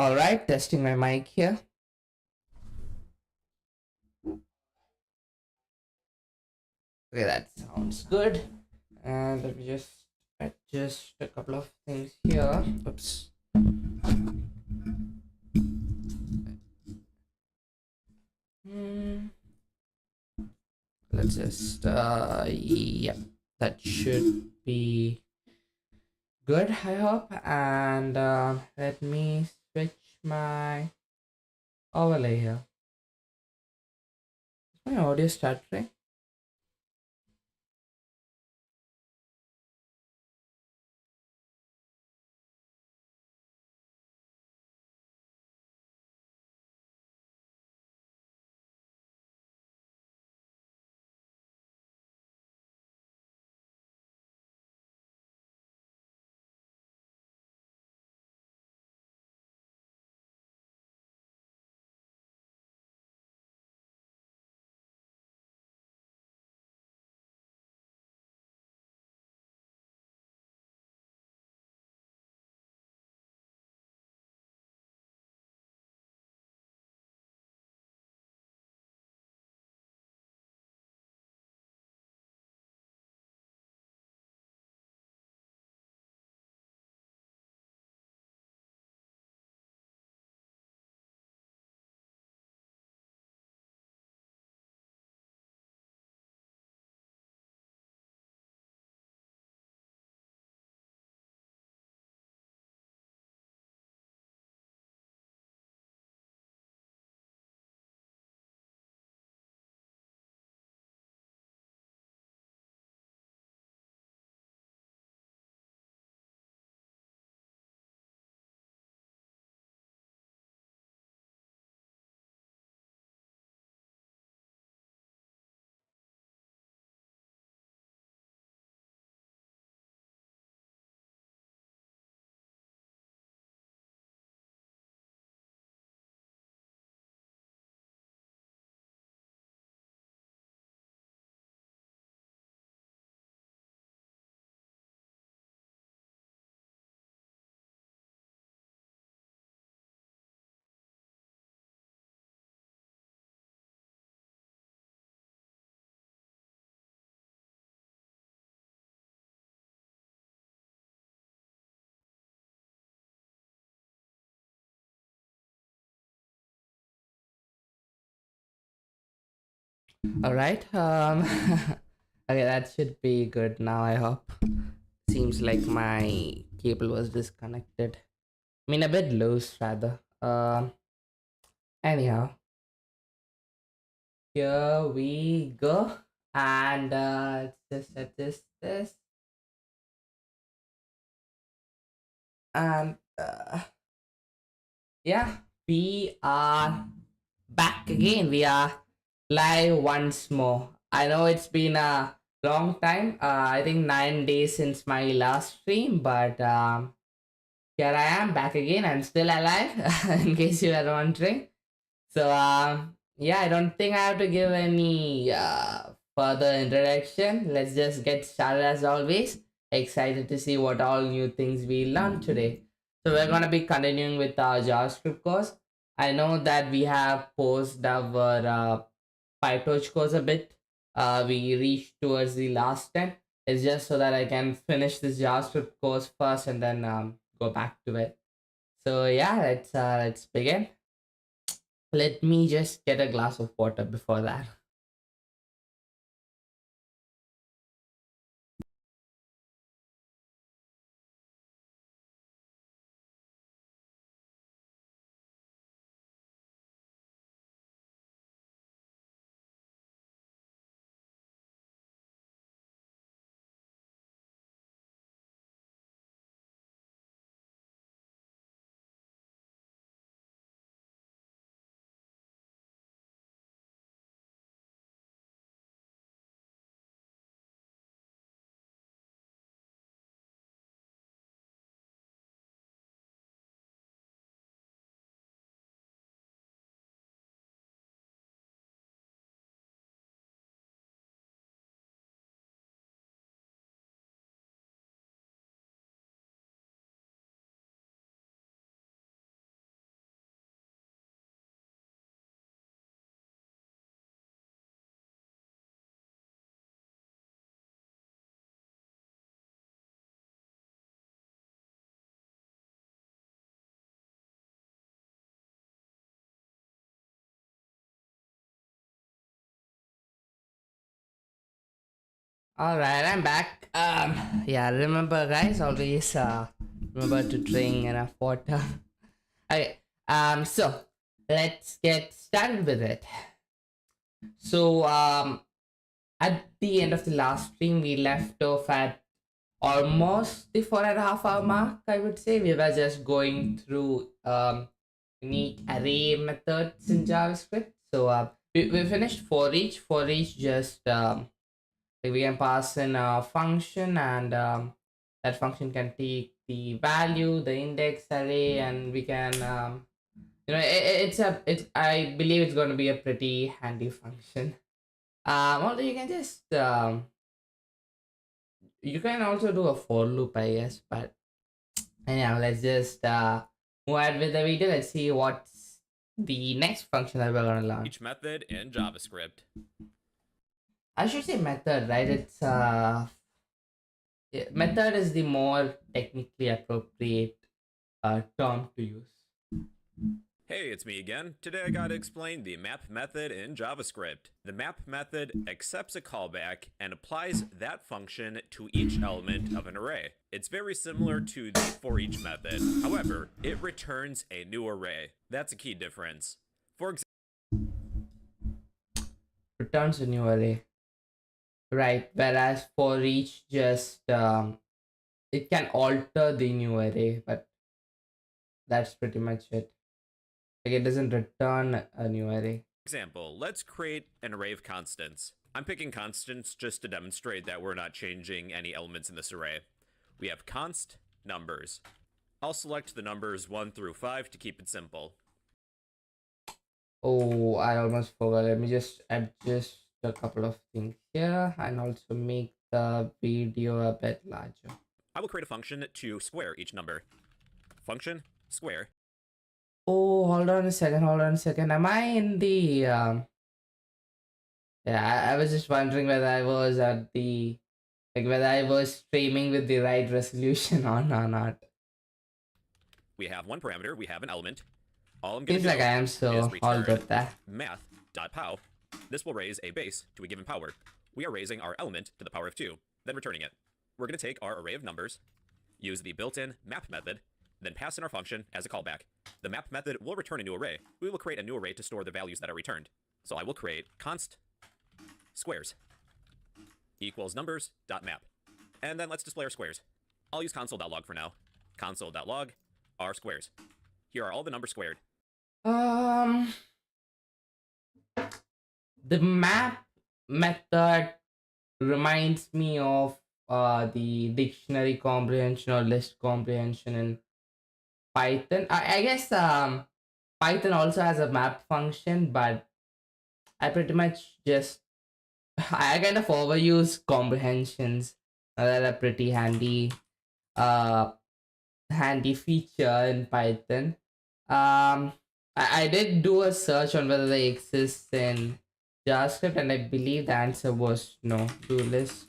All right, testing my mic here. Okay, that sounds good. And let me just adjust a couple of things here. Oops. Hmm. Let's just, yeah, that should be good, I hope. And let me switch my overlay here. Is my audio stuttering? All right. Okay, that should be good now, I hope. Seems like my cable was disconnected. I mean, a bit loose, rather. Anyhow, here we go. And let's just adjust this. And yeah, we are back again. We are live once more. I know it's been a long time. I think 9 days since my last stream, but here I am back again. I'm still alive, in case you were wondering. So yeah, I don't think I have to give any further introduction. Let's just get started as always. Excited to see what all new things we learned today. So we're gonna be continuing with our JavaScript course. I know that we have posted our PyTorch course a bit. We reached towards the last 10. It's just so that I can finish this JavaScript course first and then go back to it. So yeah, let's begin. Let me just get a glass of water before that. Alright, I'm back. Yeah, remember guys, always remember to drink enough water. Okay, so let's get started with it. So, at the end of the last stream, we left off at almost the 4.5 hour mark, I would say. We were just going through unique array methods in JavaScript. So, we finished for each just like we can pass in a function, and that function can take the value, the index array, and we can it's I believe it's going to be a pretty handy function. Although you can just you can also do a for loop, I guess. But anyhow, let's just move ahead with the video. Let's see what's the next function that we're going to learn. Each method in JavaScript. I should say method, right? It's method is the more technically appropriate term to use. Hey, it's me again. Today I gotta explain the map method in JavaScript. The map method accepts a callback and applies that function to each element of an array. It's very similar to the for each method. However, it returns a new array. That's a key difference. For example, Returns a new array. Right, whereas for each just it can alter the new array, but that's pretty much it. Like it doesn't return a new array. let's create an array of constants. I'm picking constants just to demonstrate that we're not changing any elements in this array. We have const numbers. I'll select the numbers 1 through 5 to keep it simple. Oh, I almost forgot. Let me just adjust a couple of things here and also make the video a bit larger. I will create a function to square each number. Function square. Oh, hold on a second. Am I in the yeah, I was just wondering whether I was at the whether I was streaming with the right resolution or not. We have one parameter, we have an element. All I'm gonna Seems do like I am, is so all return good there. math.pow. This will raise a base to a given power. We are raising our element to the power of 2, then returning it. We're gonna take our array of numbers, use the built-in map method, then pass in our function as a callback. The map method will return a new array. We will create a new array to store the values that are returned. So I will create const squares equals numbers.map. And then let's display our squares. I'll use console.log for now. Console.log are squares. Here are all the numbers squared. The map method reminds me of the dictionary comprehension or list comprehension in Python. I guess Python also has a map function, but I pretty much just I kind of overuse comprehensions. That are pretty handy feature in Python. I did do a search on whether they exist in JavaScript, and I believe the answer was no. Do list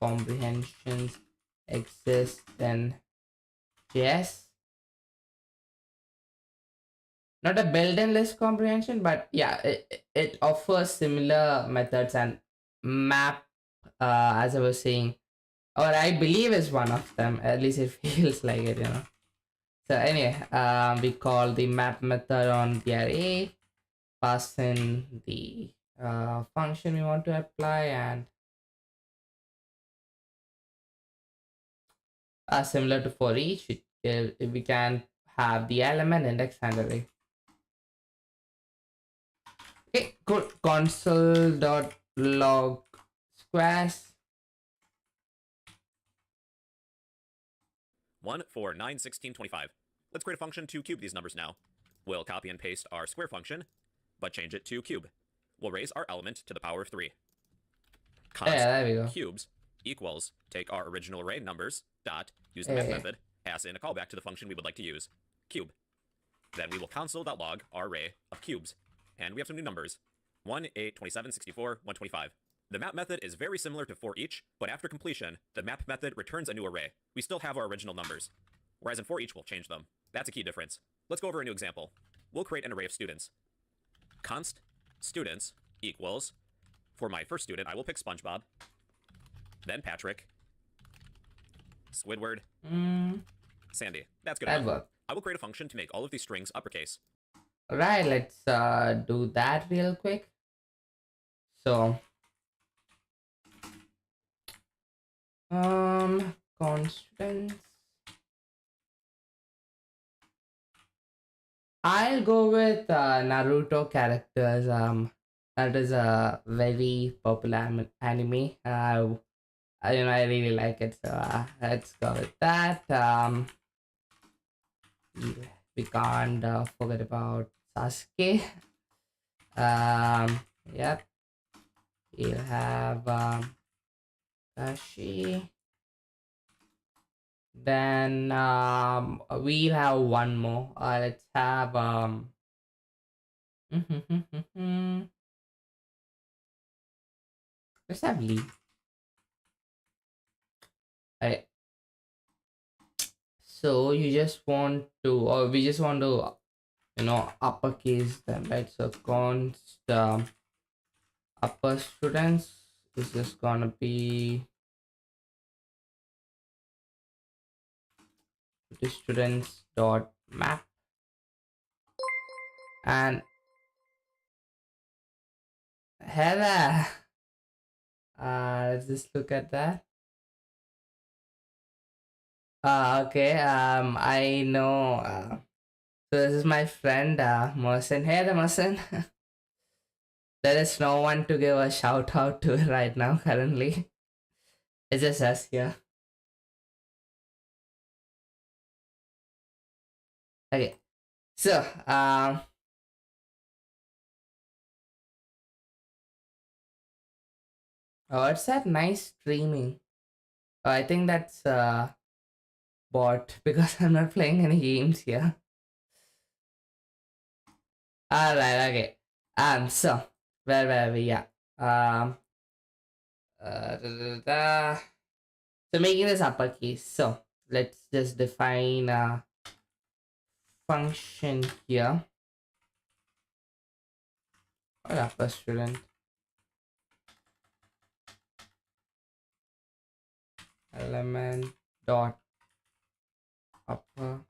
comprehensions exist in JS? Not a built-in list comprehension, but yeah, it offers similar methods, and map, as I was saying, or I believe is one of them. At least it feels like it, you know. So anyway, we call the map method on the array, pass in the function we want to apply, and similar to for each, we can have the element, index, and array. Okay, cool. Console.log squares. 1, 4, 9, 16, 25. Let's create a function to cube these numbers now. We'll copy and paste our square function, but change it to cube. We'll raise our element to the power of 3. Const there we go. cubes equals, take our original array numbers, dot, use the map method, pass in a callback to the function we would like to use, cube. Then we will console.log our array of cubes. And we have some new numbers, 1, 8, 27, 64, 125. The map method is very similar to for each, but after completion, the map method returns a new array. We still have our original numbers, whereas in for each, we'll change them. That's a key difference. Let's go over a new example. We'll create an array of students. Const students equals, for my first student, I will pick SpongeBob. then Patrick, Squidward, Mm, Sandy. That's good that enough. worked. I will create a function to make all of these strings uppercase. Alright, let's do that real quick. So, constants. I'll go with Naruto characters. That is a very popular anime. I really like it, so let's go with that. We can't forget about Sasuke. Um, yep. We'll have Kashi. Then we'll have one more. Let's have let's have Lee. Alright. So you just want to, or we just want to, uppercase them, right? So const upper students is just gonna be the students dot map, and Heather. Let's just look at that. Okay. I know. So this is my friend, Merson. Hey, the Merson. There is no one to give a shout out to right now. Currently, it's just us here. Okay. So, what's that nice streaming? Oh, I think that's bot because I'm not playing any games here. All right. Okay. So where were we? Yeah. Um. Da, da, da. So making this uppercase. So let's just define a function here. Or upper student element dot upper.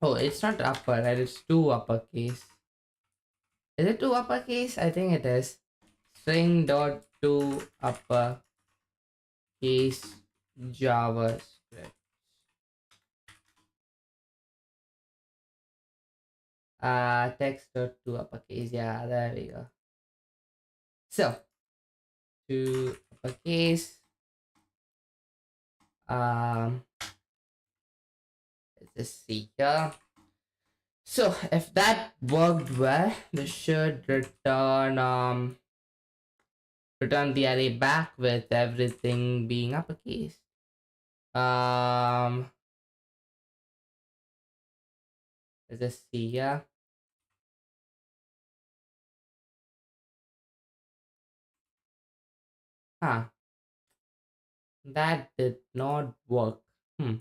Oh, it's not upper, right? It's two uppercase. Is it two uppercase? I think it is. String dot two uppercase JavaScript. Text dot two uppercase. Yeah, there we go. So two uppercase. Let's just see here. So if that worked well, this should return the array back with everything being uppercase. Um, let's just see here. Huh, that did not work. Hmm.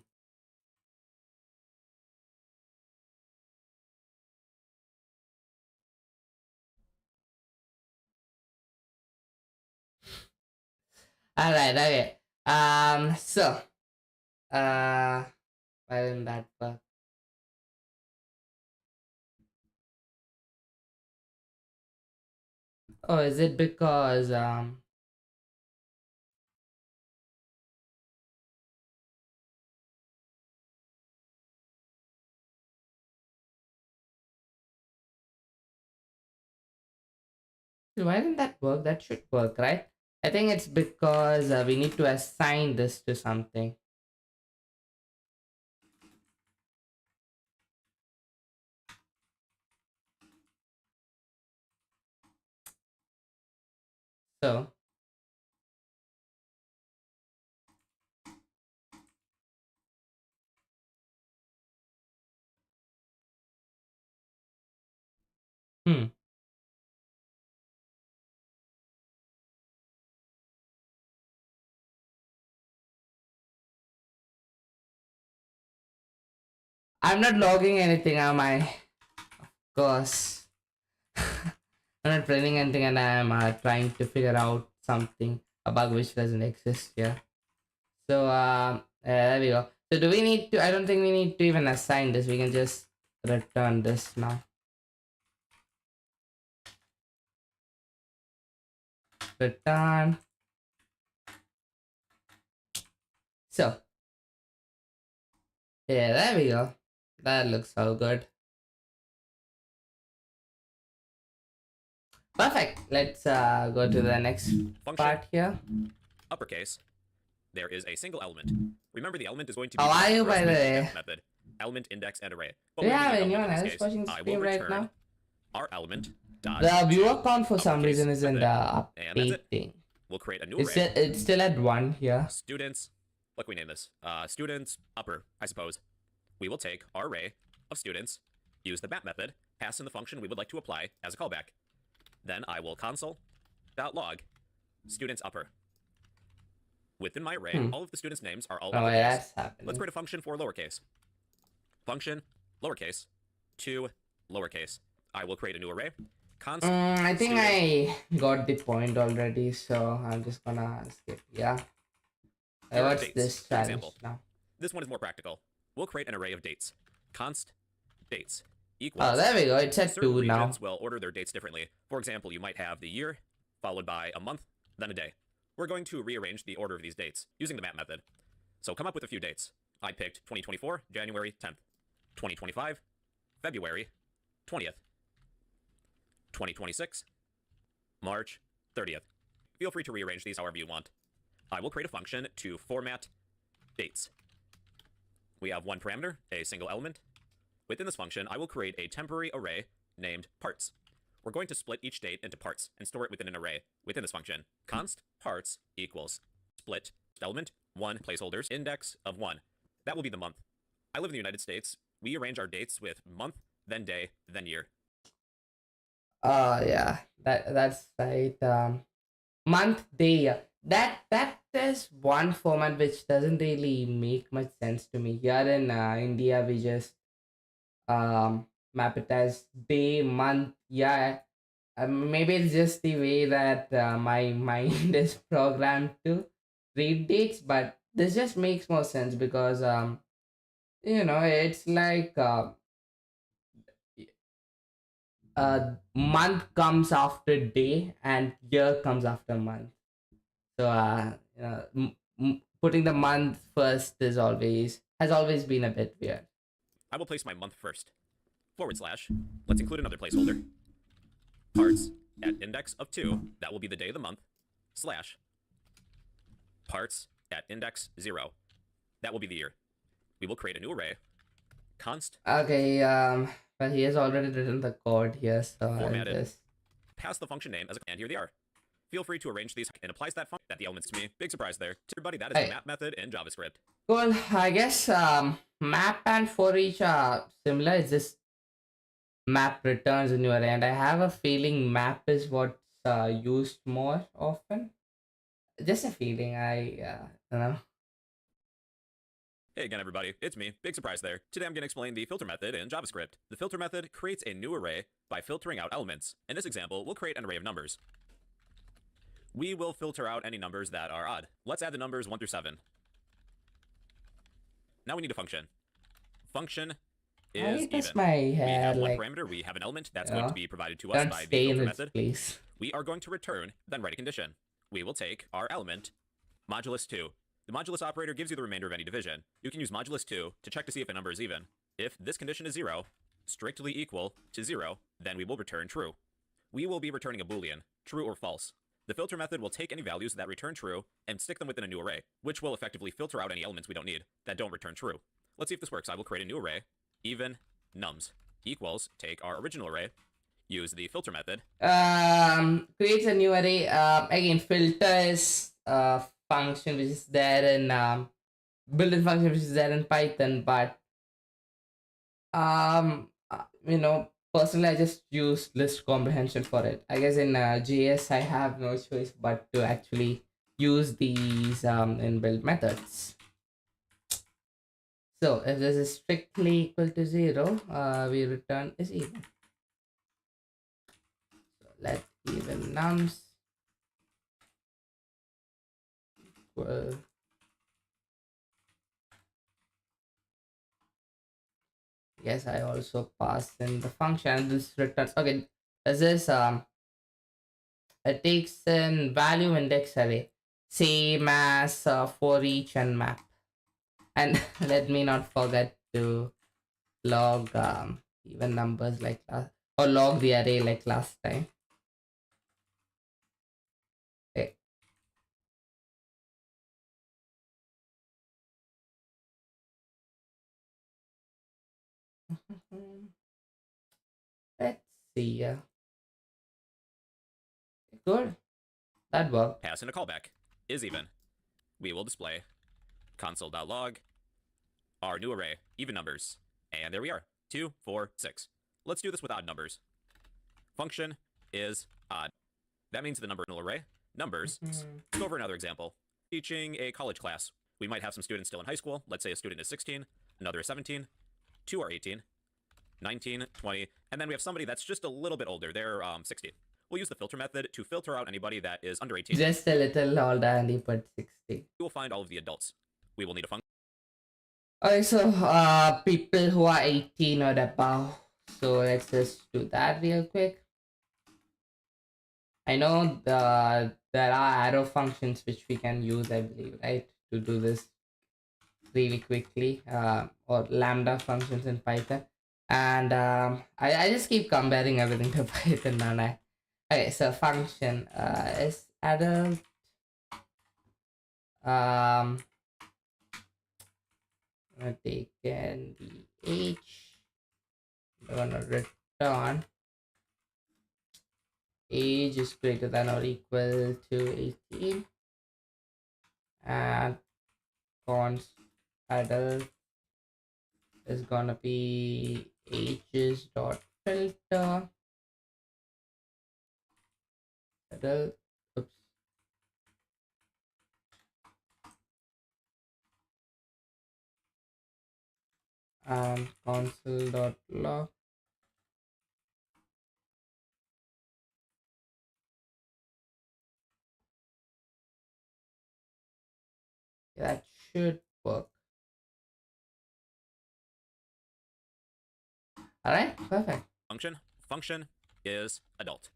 All right. Okay. So, why didn't that work? Oh, is it because why didn't that work? That should work, right? I think it's because we need to assign this to something. So, hmm. I'm not logging anything, am I? Of course. I'm not printing anything and I'm trying to figure out something. a bug which doesn't exist here. So there we go. So do we need to? I don't think we need to even assign this. We can just return this now. Return. So yeah, there we go. That looks so good. Perfect. Let's go to the next Function, part here. uppercase. There is a single element. Remember, the element is going to be How are the you, first by the main way? method, element, index, and array. But Do you we're have using anyone element in else this watching the case. I will stream right return now? our element dot The viewer to count for some uppercase reason isn't method. And that's it. updating. We'll create a new It's array. it's still at 1 here. Students, what can we name this? Students upper, I suppose. We will take our array of students, use the map method, pass in the function we would like to apply as a callback. Then I will console.log students upper. Within my array, all of the students' names are all Oh, uppercase. that's happening. Let's create a function for lowercase. Function, lowercase, to lowercase. I will create a new array. Const I think student. I got the point already, so I'm just gonna skip. Yeah. Here are What's dates, this for challenge example. now? This one is more practical. We'll create an array of dates. Const dates equals. Oh, there we go. It's at Certain 2 now. regions will order their dates differently. For example, you might have the year, followed by a month, then a day. We're going to rearrange the order of these dates using the map method. So come up with a few dates. I picked 2024, January 10th. 2025, February 20th. 2026, March 30th. Feel free to rearrange these however you want. I will create a function to format dates. We have one parameter, a single element. Within this function, I will create a temporary array named parts. We're going to split each date into parts and store it within an array within this function. Const parts equals split element 1 placeholders index of 1. That will be the month. I live in the United States. We arrange our dates with month, then day, then year. Yeah, that's right. Month, day. That is one format which doesn't really make much sense to me. Here in India, we just map it as day, month. Yeah, maybe it's just the way that my mind is programmed to read dates, but this just makes more sense because it's like month comes after day and year comes after month. So putting the month first has always been a bit weird. I will place my month first. / Let's include another placeholder. Parts at index of 2, that will be the day of the month, / parts at index 0, that will be the year. We will create a new array. Const. Okay, but he has already written the code here, so Formatted. I'll just Pass the function name as a, and here they are. Feel free to arrange these and applies that function that the elements to me. Big surprise there. To everybody, that is the map method in JavaScript. cool. I guess map and for each are similar. It's just map returns a new array, and I have a feeling map is what's used more often. Just a feeling. I don't know. Hey again, everybody, it's me. Big surprise there. Today I'm going to explain the filter method in JavaScript. The filter method creates a new array by filtering out elements. In this example, we'll create an array of numbers. We will filter out any numbers that are odd. Let's add the numbers 1 through 7. Now we need a function. Function is even. My We hair, have one like, parameter. We have an element that's going to be provided to us don't by the stay in filter its method. place. We are going to return, then write a condition. We will take our element, modulus 2. The modulus operator gives you the remainder of any division. You can use modulus 2 to check to see if a number is even. If this condition is 0, strictly equal to 0, then we will return true. We will be returning a boolean, true or false. The filter method will take any values that return true and stick them within a new array, which will effectively filter out any elements we don't need that don't return true. Let's see if this works. I will create a new array, even nums equals, take our original array, use the filter method. Creates a new array. Again, filter is function which is there in built-in function which is there in Python, but personally I just use list comprehension for it. I guess in JS I have no choice but to actually use these inbuilt methods. So if this is strictly equal to 0, we return is even. So let's even nums equal. Yes, I also pass in the function. This returns. Okay, this is it takes an value index array, same as for each and map. And let me not forget to log even numbers like last, or log the array like last time. Okay. Let's see. Good. That worked. Pass in a callback is even. We will display console.log our new array, even numbers. And there we are, 2, 4, 6. Let's do this with odd numbers. Function is odd. That means the number in the array, numbers. Let's go over another example. Teaching a college class. We might have some students still in high school. Let's say a student is 16, another is 17, 2 are 18, 19, 20, and then we have somebody that's just a little bit older. They're 16. We'll use the filter method to filter out anybody that is under 18. Just a little older and he put 60. We will find all of the adults. We will need a function. Okay, so people who are 18 or above. So let's just do that real quick. I know there are arrow functions which we can use, I believe, right, to do this really quickly, or lambda functions in Python. And I just keep comparing everything to Python, don't I? Okay, so function is adult. I'm gonna take in the age. I'm gonna return age is greater than or equal to 18, and const adult is gonna be ages dot filter adult. Oops. And console dot log. That should work. All right, perfect. Function is adult.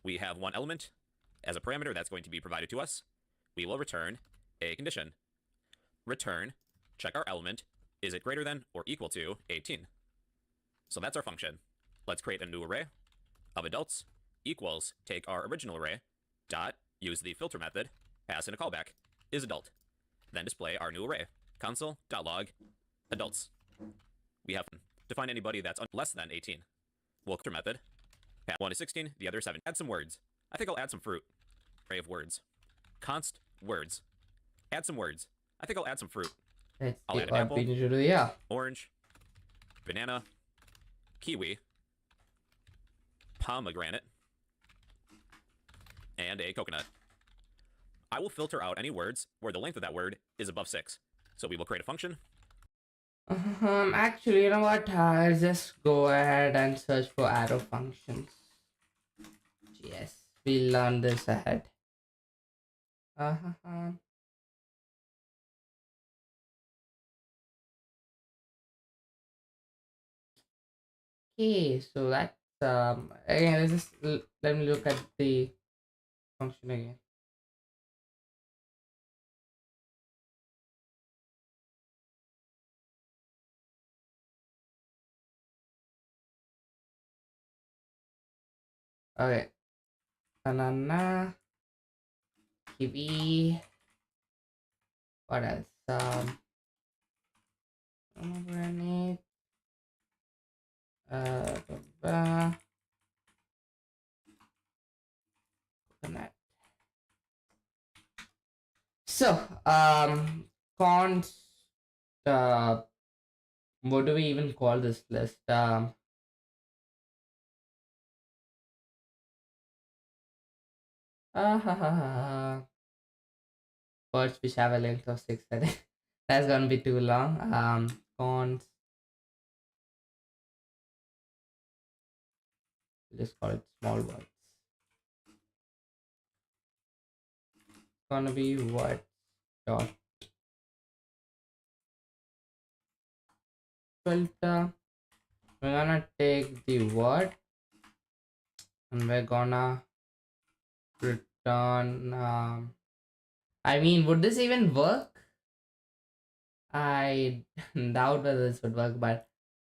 We have one element as a parameter that's going to be provided to us. We will return a condition. Return, check our element, is it greater than or equal to 18? So that's our function. Let's create a new array of adults equals, take our original array, dot, use the filter method, pass in a callback, is adult. Then display our new array, console.log adults. We have to find anybody that's less than 18. We'll filter method, one is 16, the other is 7. Add some words. I think I'll add some fruit. Array of words. Const words. Add some words. I think I'll add some fruit. Let's I'll see add an what apple, we need to do. Yeah. orange, banana, kiwi, pomegranate, and a coconut. I will filter out any words where the length of that word is above 6. So we will create a function. Actually, you know what? I'll just go ahead and search for arrow functions. Yes, we'll learn this ahead. Okay, so that's again. Let me look at the function again. Okay, banana, kiwi. What else? Pomegranate. Coconut. So, const. What do we even call this list? Words which have a length of 6. I think that's gonna be too long. Const. Just call it small words. Gonna be what? dot filter. We're gonna take the word and we're gonna return. I mean, would this even work? I doubt whether this would work, but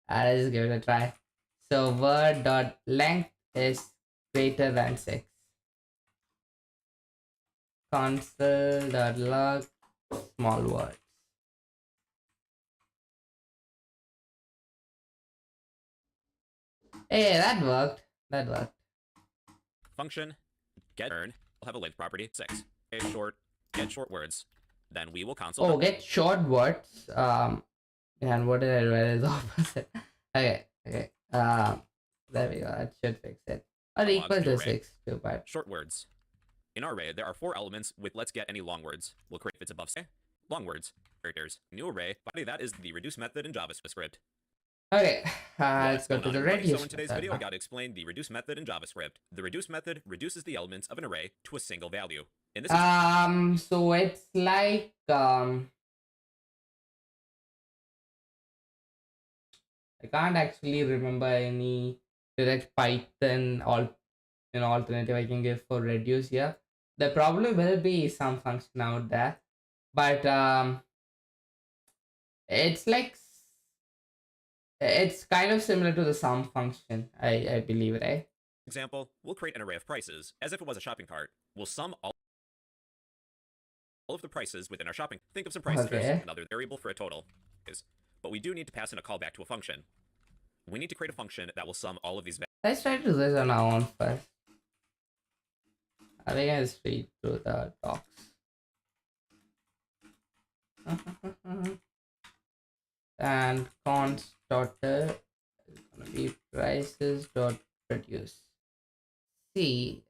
let's just give it a try. So word dot length is greater than 6. Console dot log small words. Hey, that worked. That worked. Function get earn will have a length property 6. Get short words. Then we will console. Oh, get short words. And what did I write is opposite. Okay. There we go. That should fix it. Or equal to 6 too, but short words. In our array, there are 4 elements with let's get any long words. We'll create if it's above say long words characters. New array. Body that is the reduce method in JavaScript. Okay, let's go to the reduce. So in today's video, I got to explain the reduce method in JavaScript. The reduce method reduces the elements of an array to a single value. In this so it's like I can't actually remember any direct Python alternative I can give for reduce here. There probably will be some function out there, but it's like it's kind of similar to the sum function, I believe, right? example, we'll create an array of prices as if it was a shopping cart. We'll sum all of the prices within our shopping. Think of some prices as another variable for a total. But we do need to pass in a callback to a function. We need to create a function that will sum all of these values. Let's try to do this on our own first. I think I just read through the docs. And const daughter is gonna be prices dot reduce. See,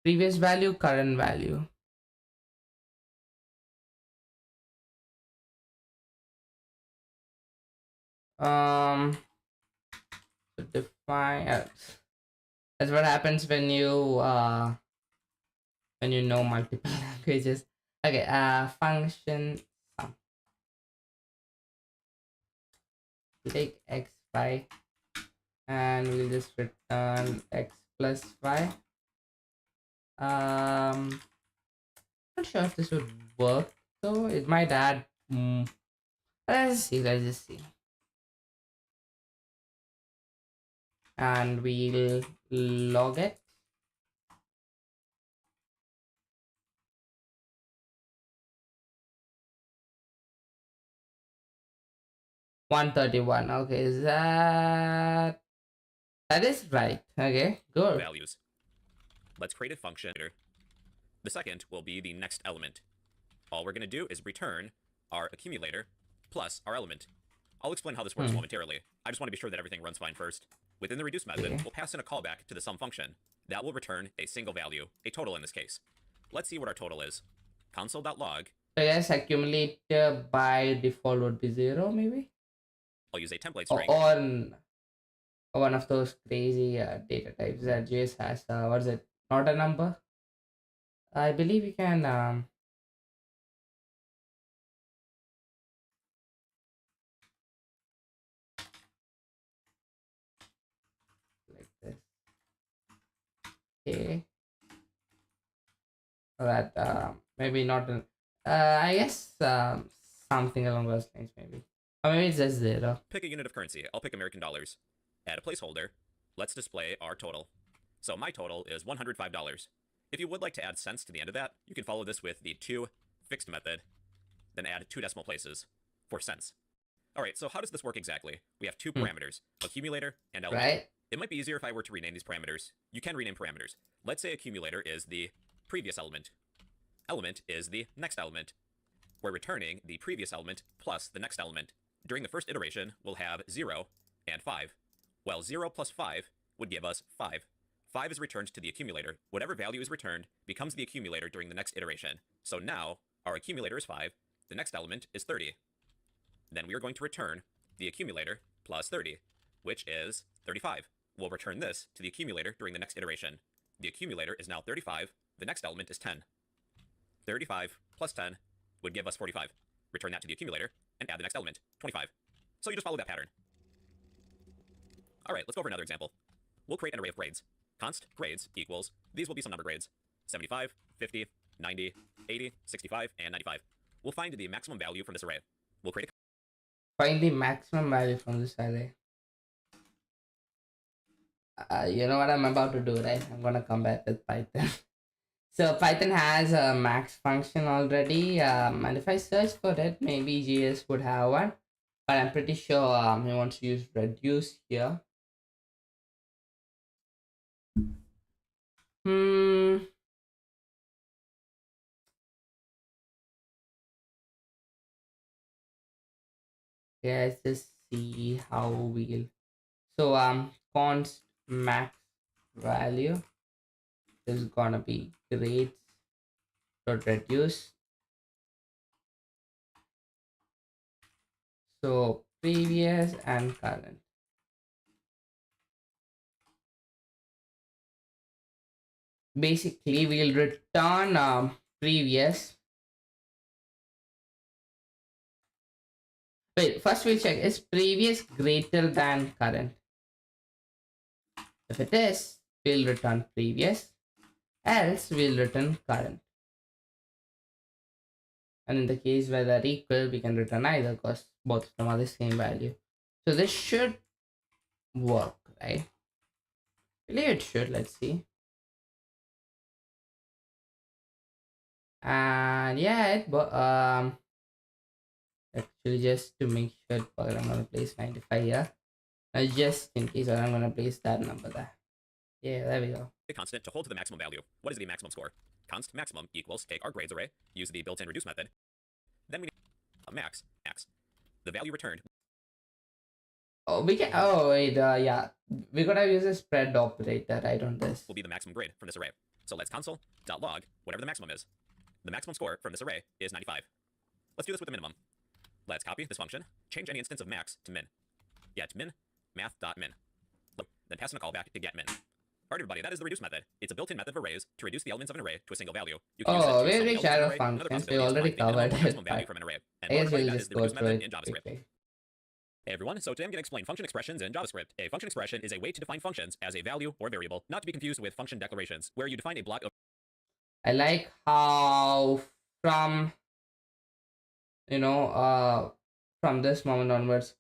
previous value, current value. To define. That's what happens when you know multiple languages. Okay, function sum. We take x5 and we'll just return x plus 5. Not sure if this would work, so it might add. Let's just see. And we'll log it. $131. Okay, is that is right? Okay, good. Values. Let's create a function. The second will be the next element. All we're going to do is return our accumulator plus our element. I'll explain how this works momentarily. I just want to be sure that everything runs fine first. Within the reduce method, we'll pass in a callback to the sum function. That will return a single value, a total in this case. Let's see what our total is. Console.log. So yes, accumulator by default would be 0, maybe? I'll use a template string. Or one of those crazy data types that JS has. What is it? Not a number? I believe you can... like this. Okay. That maybe not I guess something along those lines, maybe, or maybe it's just 0. Pick a unit of currency. I'll pick American dollars. Add a placeholder. Let's display our total. So my total is $105. If you would like to add cents to the end of that, you can follow this with the to fixed method, then add 2 decimal places for cents. All right, so how does this work exactly? We have 2 parameters, accumulator and element. Right. It might be easier if I were to rename these parameters. You can rename parameters. Let's say accumulator is the previous element. Element is the next element. We're returning the previous element plus the next element. During the first iteration, we'll have 0 and 5. Well, 0 plus 5 would give us 5. 5 is returned to the accumulator. Whatever value is returned becomes the accumulator during the next iteration. So now, our accumulator is 5. The next element is 30. Then we are going to return the accumulator plus 30, which is 35. We'll return this to the accumulator during the next iteration. The accumulator is now 35. The next element is 10. 35 plus 10 would give us 45. Return that to the accumulator and add the next element, 25. So you just follow that pattern. All right, let's go over another example. We'll create an array of grades. Const grades equals, these will be some number grades, 75, 50, 90, 80, 65, and 95. We'll find the maximum value from this array. We'll create Find the maximum value from this array. You know what I'm about to do, right? I'm gonna come back with Python. So Python has a max function already, and if I search for it, maybe GS would have one, but I'm pretty sure he wants to use reduce here. Yeah, let's just see how we'll. So const max value is gonna be grades dot reduce. So previous and current. Basically, we'll return previous. Wait, first we'll check, is previous greater than current? If it is, we'll return previous, else we'll return current. And in the case where they're equal, we can return either because both of them are the same value. So this should work, right? I believe it should. Let's see. And yeah, actually, just to make sure, I'm gonna place 95 here. Just in case, I'm gonna place that number there. Yeah, there we go. a constant to hold to the maximum value. What is the maximum score? Const maximum equals, take our grades array, use the built-in reduce method. Then we need max. The value returned. Oh, we can. Oh wait, yeah, we gotta use a spread operator right on this. Will be the maximum grade from this array. So let's console.log whatever the maximum is. The maximum score from this array is 95. Let's do this with the minimum. Let's copy this function, change any instance of max to min. Get min math.min. Then pass in a callback to get min. Alright, everybody, that is the reduce method. It's a built-in method of arrays to reduce the elements of an array to a single value. You can use it to We assign reached elements out of of an array. Another functions. We possibility is to already find the minimum covered or maximum it, value but from an array. And I guess everybody, we'll that is just the go reduce through method it in JavaScript. quickly. Hey everyone, so today I'm going to explain function expressions in JavaScript. A function expression is a way to define functions as a value or variable, not to be confused with function declarations, where you define a block of. I like how from from this moment onwards,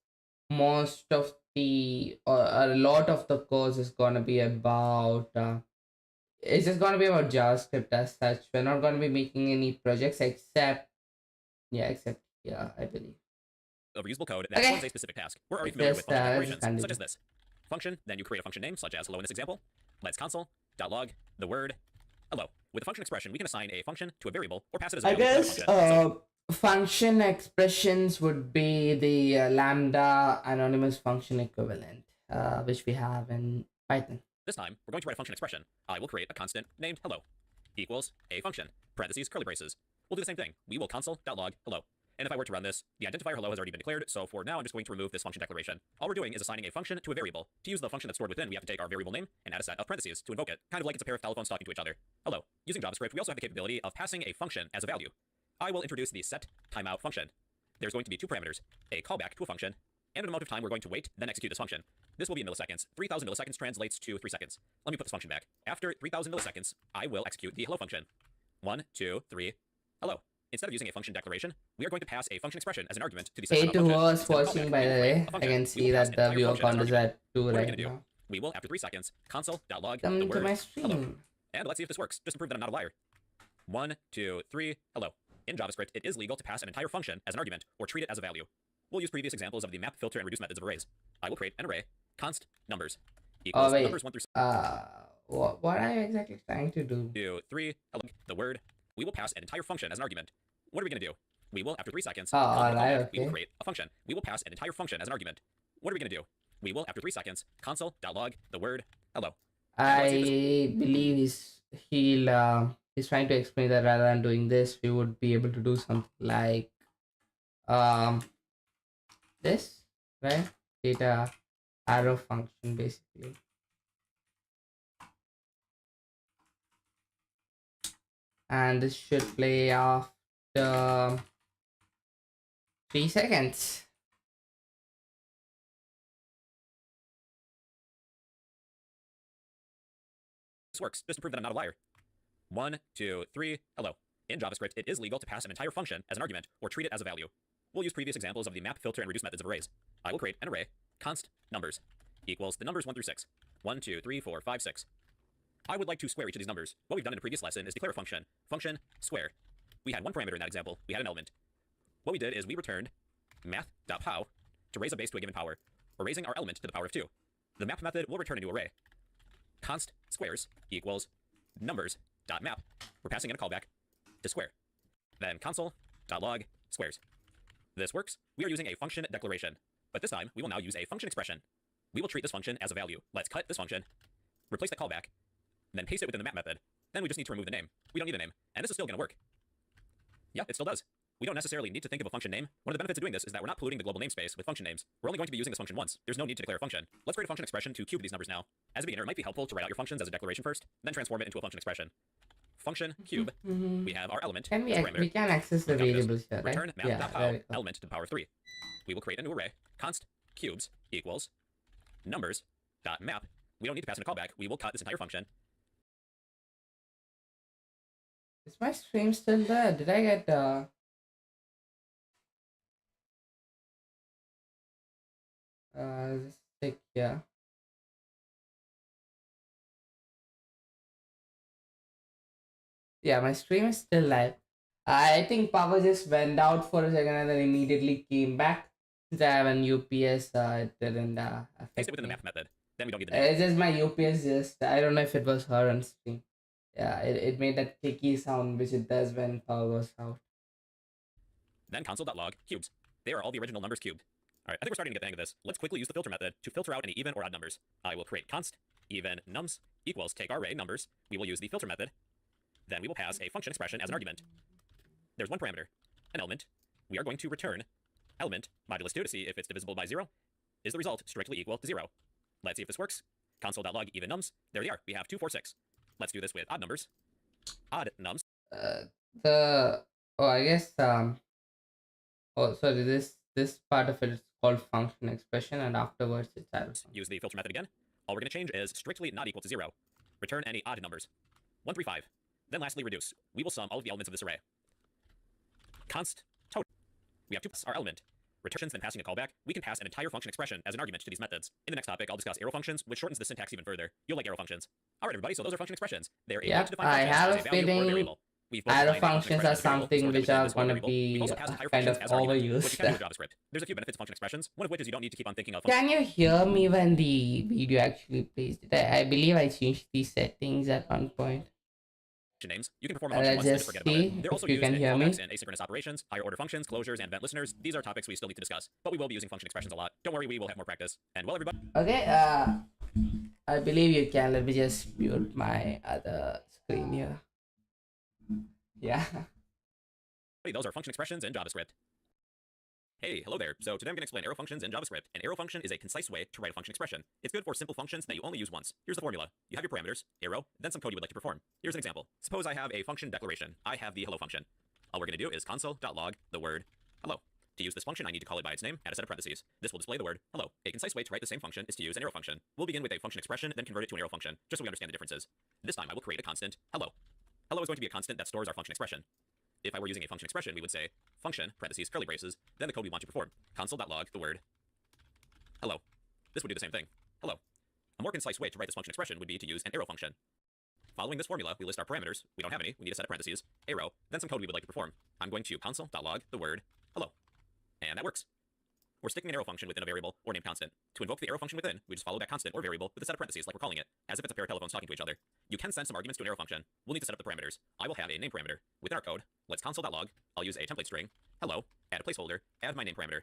most of the a lot of the course is gonna be about it's just gonna be about JavaScript as such. We're not gonna be making any projects except yeah, I believe. Of reusable code that Okay. performs a specific task. We're already familiar with Just, function let's declarations, such continue. as this. Function, then you create a function name, such as hello in this example. Let's console.log the word hello. With a function expression, we can assign a function to a variable or pass it as a I value to another guess function. function expressions would be the lambda anonymous function equivalent, which we have in Python. This time, we're going to write a function expression. I will create a constant named hello equals a function, parentheses, curly braces. We'll do the same thing. We will console.log hello. And if I were to run this, the identifier hello has already been declared, so for now I'm just going to remove this function declaration. All we're doing is assigning a function to a variable. To use the function that's stored within, we have to take our variable name and add a set of parentheses to invoke it, kind of like it's a pair of telephones talking to each other. Hello. Using JavaScript, we also have the capability of passing a function as a value. I will introduce the set timeout function. There's going to be two parameters, a callback to a function, and an amount of time we're going to wait, then execute this function. This will be in milliseconds. 3,000 milliseconds translates to 3 seconds. Let me put this function back. After 3,000 milliseconds, I will execute the hello function. 1, 2, 3, hello. Instead of using a function declaration, we are going to pass a function expression as an argument to the set Hey to function. us Instead of watching, callback, by we the will create way, a I function. can We see will pass that an the entire viewer function as count an is argument. at 2 What are we right going to do? now. We will, after 3 seconds, console.log Come the to word my hello. stream. And let's see if this works, just to prove that I'm not a liar. 1, 2, 3, hello. In JavaScript, it is legal to pass an entire function as an argument or treat it as a value. We'll use previous examples of the map, filter, and reduce methods of arrays. I will create an array, const numbers equals Wait. numbers 1 through What are you exactly trying to do? 2, 3, hello. The word. We will pass an entire function as an argument. What are we going to do? We will, after 3 seconds, alright, we will okay. create a function. We will pass an entire function as an argument. What are we going to do? We will, after 3 seconds, console.log the word hello. I believe he's trying to explain that rather than doing this, we would be able to do something like this, right? Data arrow function basically. and this should play after 3 seconds. This works. Just to prove that I'm not a liar. 1, 2, 3, hello. In JavaScript, it is legal to pass an entire function as an argument or treat it as a value. We'll use previous examples of the map, filter, and reduce methods of arrays. I will create an array, const numbers, equals the numbers 1 through 6. 1, 2, 3, 4, 5, 6. I would like to square each of these numbers. What we've done in a previous lesson is declare a function, function square. We had one parameter in that example. We had an element. What we did is we returned math.how to raise a base to a given power. We're raising our element to the power of 2. The map method will return a new array. Const squares equals numbers.map. We're passing in a callback to square. Then console.log squares. This works. We are using a function declaration, but this time we will now use a function expression. We will treat this function as a value. Let's cut this function, replace the callback, then paste it within the map method. Then we just need to remove the name. We don't need a name, and this is still going to work. Yeah, it still does. We don't necessarily need to think of a function name. One of the benefits of doing this is that we're not polluting the global namespace with function names. We're only going to be using this function once. There's no need to declare a function. Let's create a function expression to cube these numbers now. As a beginner, it might be helpful to write out your functions as a declaration first, then transform it into a function expression. Function cube. We have our element. Can we can access the variables here, right? Return map.how element to the power of 3. We will create a new array. Const cubes equals numbers.map. We don't need to pass in a callback. We will cut this entire function. Is my stream still there? Did I get just click here. Yeah, my stream is still live. I think power just went out for a second and then immediately came back. Since I have an UPS, it didn't affect Paste it within the me. map method. Then we don't need the name. It's just my UPS just, I don't know if it was her on stream. Yeah, it made that clicky sound which it does when power goes out. Then console.log cubes. They are all the original numbers cubed. Alright, I think we're starting to get the hang of this. Let's quickly use the filter method to filter out any even or odd numbers. I will create const even nums equals take our array numbers. We will use the filter method. Then we will pass a function expression as an argument. There's one parameter, an element. We are going to return element modulus 2 to see if it's divisible by 0. Is the result strictly equal to 0? Let's see if this works. Console.log even nums. There they are. We have 2, 4, 6. Let's do this with odd numbers. Odd nums. I guess sorry, this part of it is called function expression, and afterwards it's added. Use the filter method again. All we're going to change is strictly not equal to 0. Return any odd numbers. 1, 3, 5. Then lastly reduce. We will sum all of the elements of this array. Const total. We have 2 plus our element. Returns, then passing a callback. We can pass an entire function expression as an argument to these methods. In the next topic, I'll discuss arrow functions, which shortens the syntax even further. You'll like arrow functions. Alright everybody, so those are function expressions. They're a way to define I functions have as a a value or a feeling variable. arrow functions are something which are going to be kind of overused. Which you can do with JavaScript. There's a few benefits of function expressions, one of which is you don't need to keep on thinking of Can you hear me when the video actually plays? I believe I changed these settings at one point. names. You can perform a function once and just forget about it. They're also you used can in hear me. callbacks and asynchronous operations, higher order functions, closures, and event listeners. These are topics we still need to discuss, but we will be using function expressions a lot. Don't worry, we will have more practice. And well, everybody. Okay, I believe you can. Let me just mute my other screen here. Yeah. Those are function expressions in JavaScript. Hey, hello there. So today I'm going to explain arrow functions in JavaScript. An arrow function is a concise way to write a function expression. It's good for simple functions that you only use once. Here's the formula. You have your parameters, arrow, then some code you would like to perform. Here's an example. Suppose I have a function declaration. I have the hello function. All we're going to do is console.log the word hello. To use this function, I need to call it by its name, add a set of parentheses. This will display the word hello. A concise way to write the same function is to use an arrow function. We'll begin with a function expression, then convert it to an arrow function, just so we understand the differences. This time I will create a constant hello. Hello is going to be a constant that stores our function expression. If I were using a function expression, we would say function, parentheses, curly braces, then the code we want to perform. Console.log the word hello. This would do the same thing. Hello. A more concise way to write this function expression would be to use an arrow function. Following this formula, we list our parameters. We don't have any. We need a set of parentheses, arrow, then some code we would like to perform. I'm going to console.log the word hello. And that works. We're sticking an arrow function within a variable or name constant. To invoke the arrow function within, we just follow that constant or variable with a set of parentheses like we're calling it, as if it's a pair of telephones talking to each other. You can send some arguments to an arrow function. We'll need to set up the parameters. I will have a name parameter. Within our code, let's console.log. I'll use a template string, hello, add a placeholder, add my name parameter.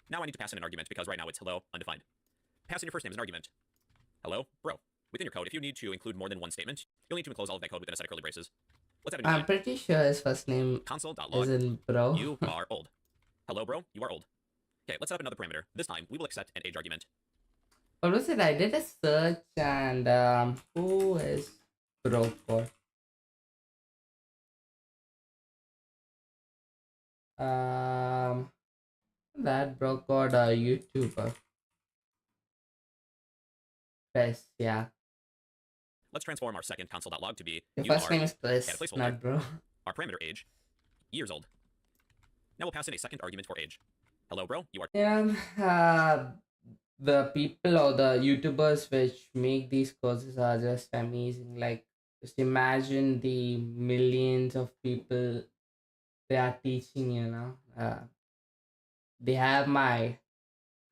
Now I need to pass in an argument because right now it's hello, undefined. Pass in your first name as an argument. Hello, bro. Within your code, if you need to include more than one statement, you'll need to enclose all of that code within a set of curly braces. Let's add a new I'm pretty sure his first name console.log. isn't bro. You are old. Hello, bro. You are old. Okay, let's set up another parameter. This time, we will accept an age argument. What was it? I did a search and who is bro for? That broke out a YouTuber. Chris, yeah. Let's transform our second console.log to be Your you first are, name is add a Chris, placeholder, not bro. our parameter age, years old. Now we'll pass in a second argument for age. Hello, bro, you are Yeah, the people or the YouTubers which make these courses are just amazing. Like, just imagine the millions of people they are teaching, you know. They have my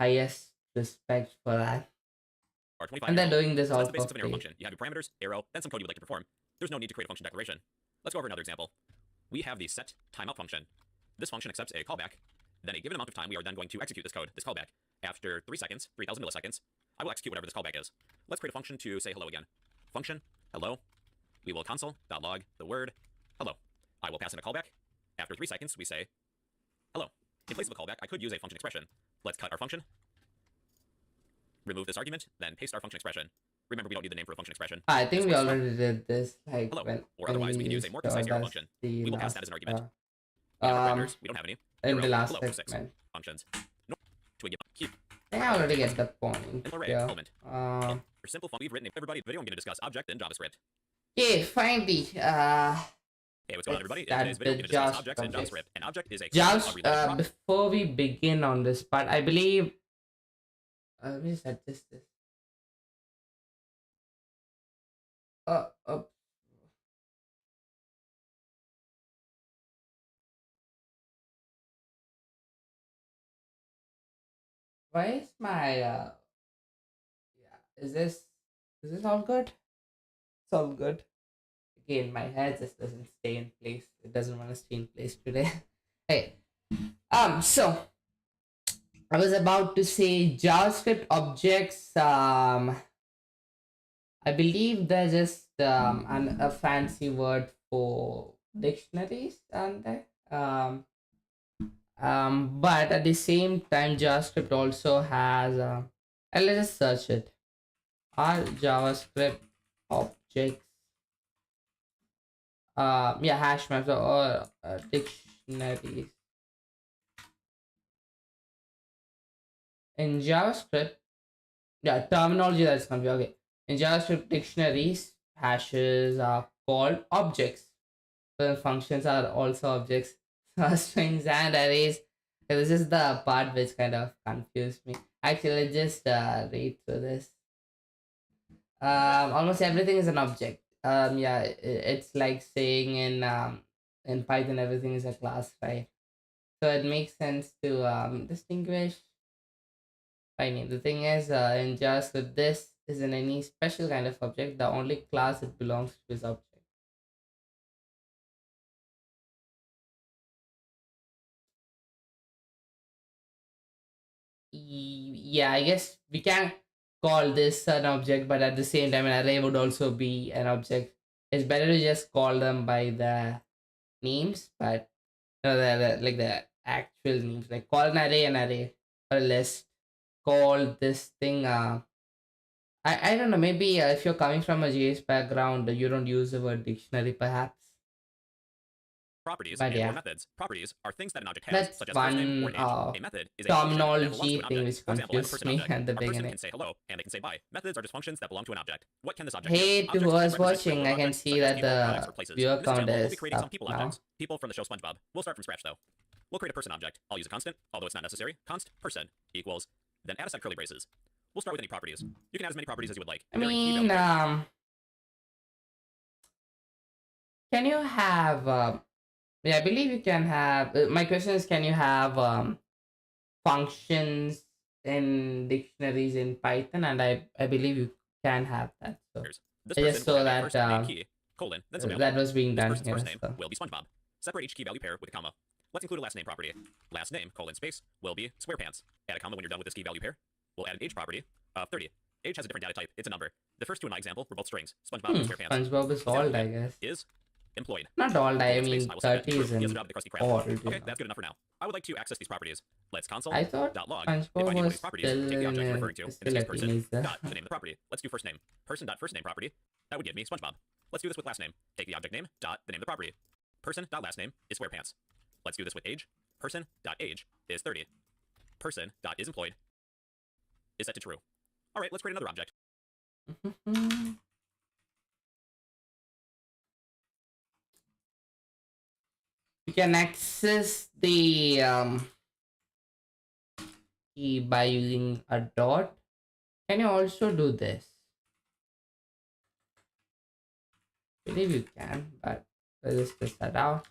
highest respect for that. 25 And years they're old. doing this So that's all the for basics of an arrow free. function. You have your parameters, arrow, then some code you would like to perform. There's no need to create a function declaration. Let's go over another example. We have the set timeout function. This function accepts a callback. Then a given amount of time, we are then going to execute this code, this callback. After 3 seconds, 3000 milliseconds, I will execute whatever this callback is. Let's create a function to say hello again. Function, hello. We will console.log the word hello. I will pass in a callback. After 3 seconds, we say hello. In place of a callback, I could use a function expression. Let's cut our function. Remove this argument, then paste our function expression. Remember, we don't need the name for a function expression. I think This we works from already did this, like hello, or when otherwise we can use we a more concise showed arrow us function. the We will pass that last, as an argument. In our parameters, we don't have any. in the Arrow, last hello for 6 segment. functions. No, to a given keep. I think I already get the point. An array Yeah. element. For simple fun, we've written everybody. Video I'm going to discuss object in JavaScript. Okay, finally. Hey, what's going on, everybody? In Start today's video, the we're going to discuss JavaScript objects in objects. JavaScript. An object is a Just of related property. before we begin on this part, I believe. Let me just adjust this. Uh, uh, why is my yeah? Is this all good? It's all good. Again, my head just doesn't stay in place. It doesn't want to stay in place today. Hey, so I was about to say JavaScript objects. I believe they're just a fancy word for dictionaries, aren't they? But at the same time, JavaScript also has. Let's just search it. Are JavaScript objects? Yeah, hash maps or dictionaries in JavaScript. Yeah, terminology that's gonna be okay. In JavaScript dictionaries, hashes are called objects. Well, functions are also objects. Strings and arrays. This is the part which kind of confused me. Actually, let's just read through this. Almost everything is an object. Yeah, it's like saying in Python everything is a class, right? So it makes sense to distinguish. I mean, the thing is, in JavaScript, this isn't any special kind of object. The only class it belongs to is object. Yeah, I guess we can call this an object, but at the same time, an array would also be an object. It's better to just call them by the names, but like the actual names. Like call an array, or a list. Call this thing. I don't know. Maybe if you're coming from a JS background, you don't use the word dictionary, perhaps. Properties But and or yeah, methods. Properties are things that an object has, that's such as a first name or one an age. A method is a function that belongs to terminology an thing object. which For example, I have a confused person me object. at the Our person beginning. can say hello and they can say bye. Methods are just functions that belong to an object. What can this object do? Hey, to Objects who can was represent watching, real I can objects, see such as that people, products, the or places. viewer In this count example, we'll be is creating some up people now. objects. People from the show SpongeBob. We'll start from scratch though. We'll create a person object. I'll use a constant, although it's not necessary. Const person equals, then add a set curly braces. We'll start with any properties. You can add as many properties as you would like. I Varying key mean, value pair. can you have? Yeah, I believe you can have. My question is, can you have functions in dictionaries in Python? And I believe you can have that. So This I just person will saw have a that first name key, colon, then some that was being This done person's here. first name So will be SpongeBob. Separate each key value pair with a comma. Let's include a last name property. Last name, colon, space, will be SquarePants. Add a comma when you're done with this key value pair. We'll add an age property of 30. Age has a different data type. It's a number. The first two in my example were both strings. SpongeBob and SquarePants. SpongeBob is old, I guess. Is employed. Not old. I Colon, space, mean, I will set that 30 to true. He has a isn't job at the Krusty Krab. old. Okay, that's good enough for now. I would like to access these properties. Let's console. I thought .log. SpongeBob Define each of was these properties. still Take the object you're referring to. In this case, person. teenager. Dot the name of the property. Let's do first name. Person dot first name property. That would give me SpongeBob. Let's do this with last name. Take the object name dot the name of the property. Person dot last name is SquarePants. Let's do this with age. person.age is 30. Person.isemployed is set to true. All right, let's create another object. You can access the key by using a dot. Can you also do this? I believe you can, but let's just test that out.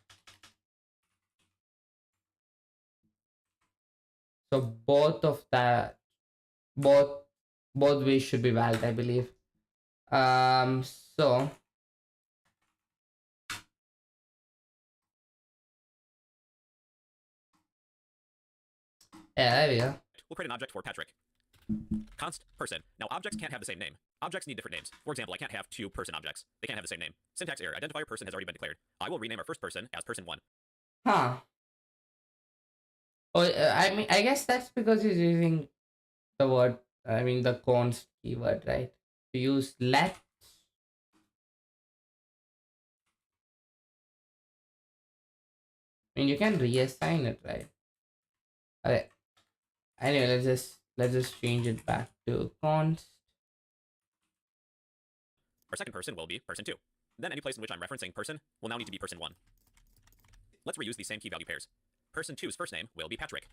So both of that, both ways should be valid, I believe. So yeah, there we go. We'll create an object for Patrick. Const person. Now objects can't have the same name. Objects need different names. For example, I can't have two person objects. They can't have the same name. Syntax error. Identifier person has already been declared. I will rename our first person as person1. Huh. Oh, I mean, I guess that's because he's using the word, I mean, the const keyword, right? To use let. I mean, you can reassign it, right? Alright. Anyway, let's just change it back to const. Our second person will be person2. Then any place in which I'm referencing person will now need to be person1. Let's reuse these same key value pairs. Person2's first name will be Patrick.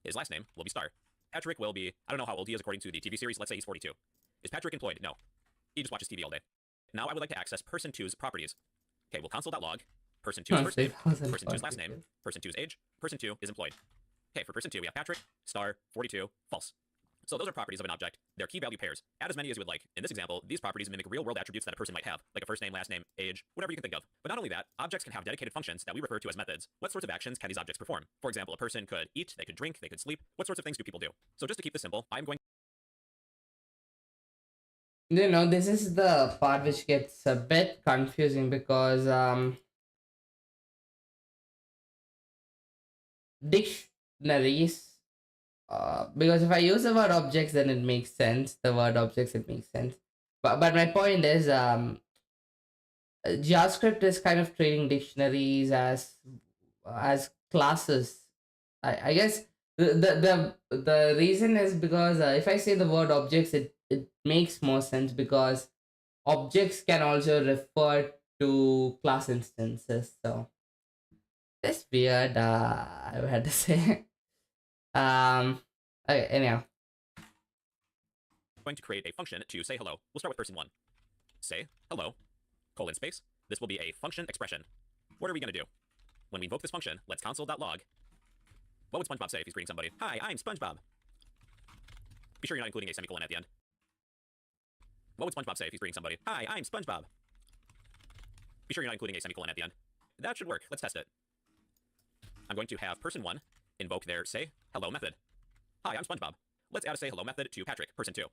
His last name will be Star. Patrick will be, I don't know how old he is according to the TV series, let's say he's 42. Is Patrick employed? No. He just watches TV all day. Now I would like to access person2's properties. Okay, we'll console.log, person2's first name, person2's last name, person2's age, person2 is employed. Okay, for person2 we have Patrick, Star, 42, false. So those are properties of an object. They're key value pairs. Add as many as you would like. In this example, these properties mimic real-world attributes that a person might have, like a first name, last name, age, whatever you can think of. But not only that, objects can have dedicated functions that we refer to as methods. What sorts of actions can these objects perform? For example, a person could eat, they could drink, they could sleep. What sorts of things do people do? So just to keep this simple, I'm going You know, this is the part which gets a bit confusing because dictionaries, because if I use the word objects, then it makes sense. The word objects, it makes sense. But my point is, JavaScript is kind of treating dictionaries as classes. I guess the reason is because if I say the word objects, it makes more sense because objects can also refer to class instances. So that's weird. I had to say. Okay, anyhow. to create a function to say hello. We'll start with person1. Say hello, colon space. This will be a function expression. What are we going to do? When we invoke this function, let's console.log. What would SpongeBob say if he's greeting somebody? Hi, I'm SpongeBob. Be sure you're not including a semicolon at the end. What would SpongeBob say if he's greeting somebody? Hi, I'm SpongeBob. Be sure you're not including a semicolon at the end. That should work. Let's test it. I'm going to have person1 invoke their say hello method. Hi, I'm SpongeBob. Let's add a say hello method to Patrick, person2.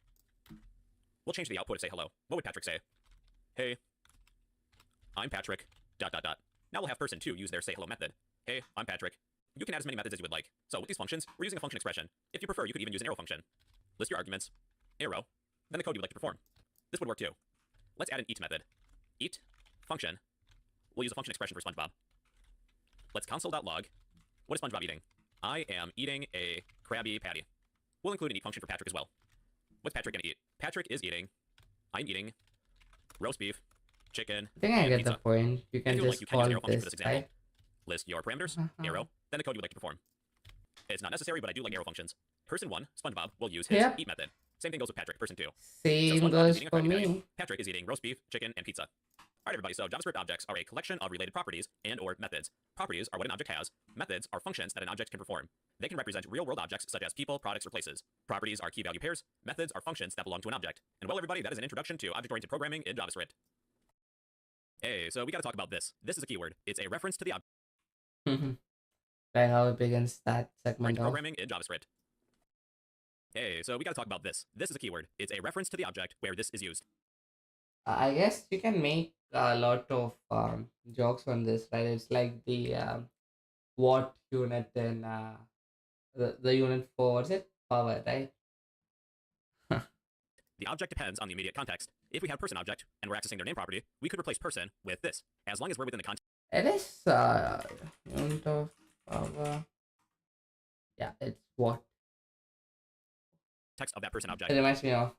We'll change the output of say hello. What would Patrick say? Hey, I'm Patrick, ... Now we'll have person2 use their say hello method. Hey, I'm Patrick. You can add as many methods as you would like. So with these functions, we're using a function expression. If you prefer, you could even use an arrow function. List your arguments, arrow, then the code you would like to perform. This would work too. Let's add an eat method. Eat, function. We'll use a function expression for SpongeBob. Let's console.log. What is SpongeBob eating? I am eating a Krabby Patty. We'll include an eat function for Patrick as well. What's Patrick gonna eat? Patrick is eating, I'm eating roast beef, chicken, I think I and get pizza. the point. You can If you would just like, you can use call an arrow function this, for this example. right? List your parameters, arrow, then the code you would like to perform. It's not necessary, but I do like arrow functions. Person1, SpongeBob, will use his Yep. eat method. Same thing goes with Patrick, person2. Same So SpongeBob is goes eating a for Krabby Patty. me. Patrick is eating roast beef, chicken, and pizza. Alright everybody, so JavaScript objects are a collection of related properties and or methods. Properties are what an object has. Methods are functions that an object can perform. They can represent real-world objects such as people, products, or places. Properties are key value pairs. Methods are functions that belong to an object. And well everybody, that is an introduction to object-oriented programming in JavaScript. Hey, so we gotta talk about this. This is a keyword. It's a reference to the object. Right, how it begins that segment off. Programming in JavaScript. Hey, so we gotta talk about this. This is a keyword. It's a reference to the object where this is used. I guess you can make a lot of jokes on this, right? It's like the what unit in the unit for, what's it? Power, right? The object depends on the immediate context. If we have person object and we're accessing their name property, we could replace person with this, as long as we're within the context. It is unit of power. Yeah, it's what. Text of that person It object. reminds me of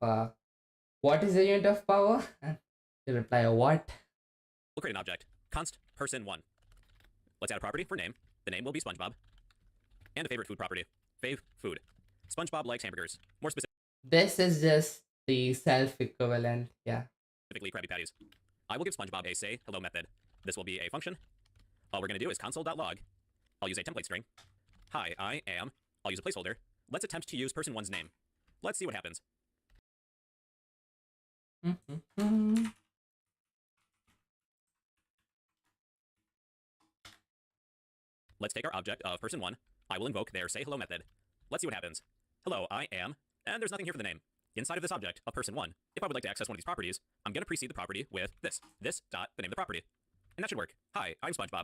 what is the unit of power? You reply what? We'll create an object. Const person1. Let's add a property for name. The name will be SpongeBob. And a favorite food property. Fave food. SpongeBob likes hamburgers. More This is just the self equivalent. Yeah. specifically, Krabby Patties. I will give SpongeBob a say hello method. This will be a function. All we're going to do is console.log. I'll use a template string. Hi, I am. I'll use a placeholder. Let's attempt to use person1's name. Let's see what happens. Let's take our object of person1. I will invoke their say hello method. Let's see what happens. Hello, I am. And there's nothing here for the name. Inside of this object of person1, if I would like to access one of these properties, I'm going to precede the property with this. This dot the name of the property. And that should work. Hi, I'm SpongeBob.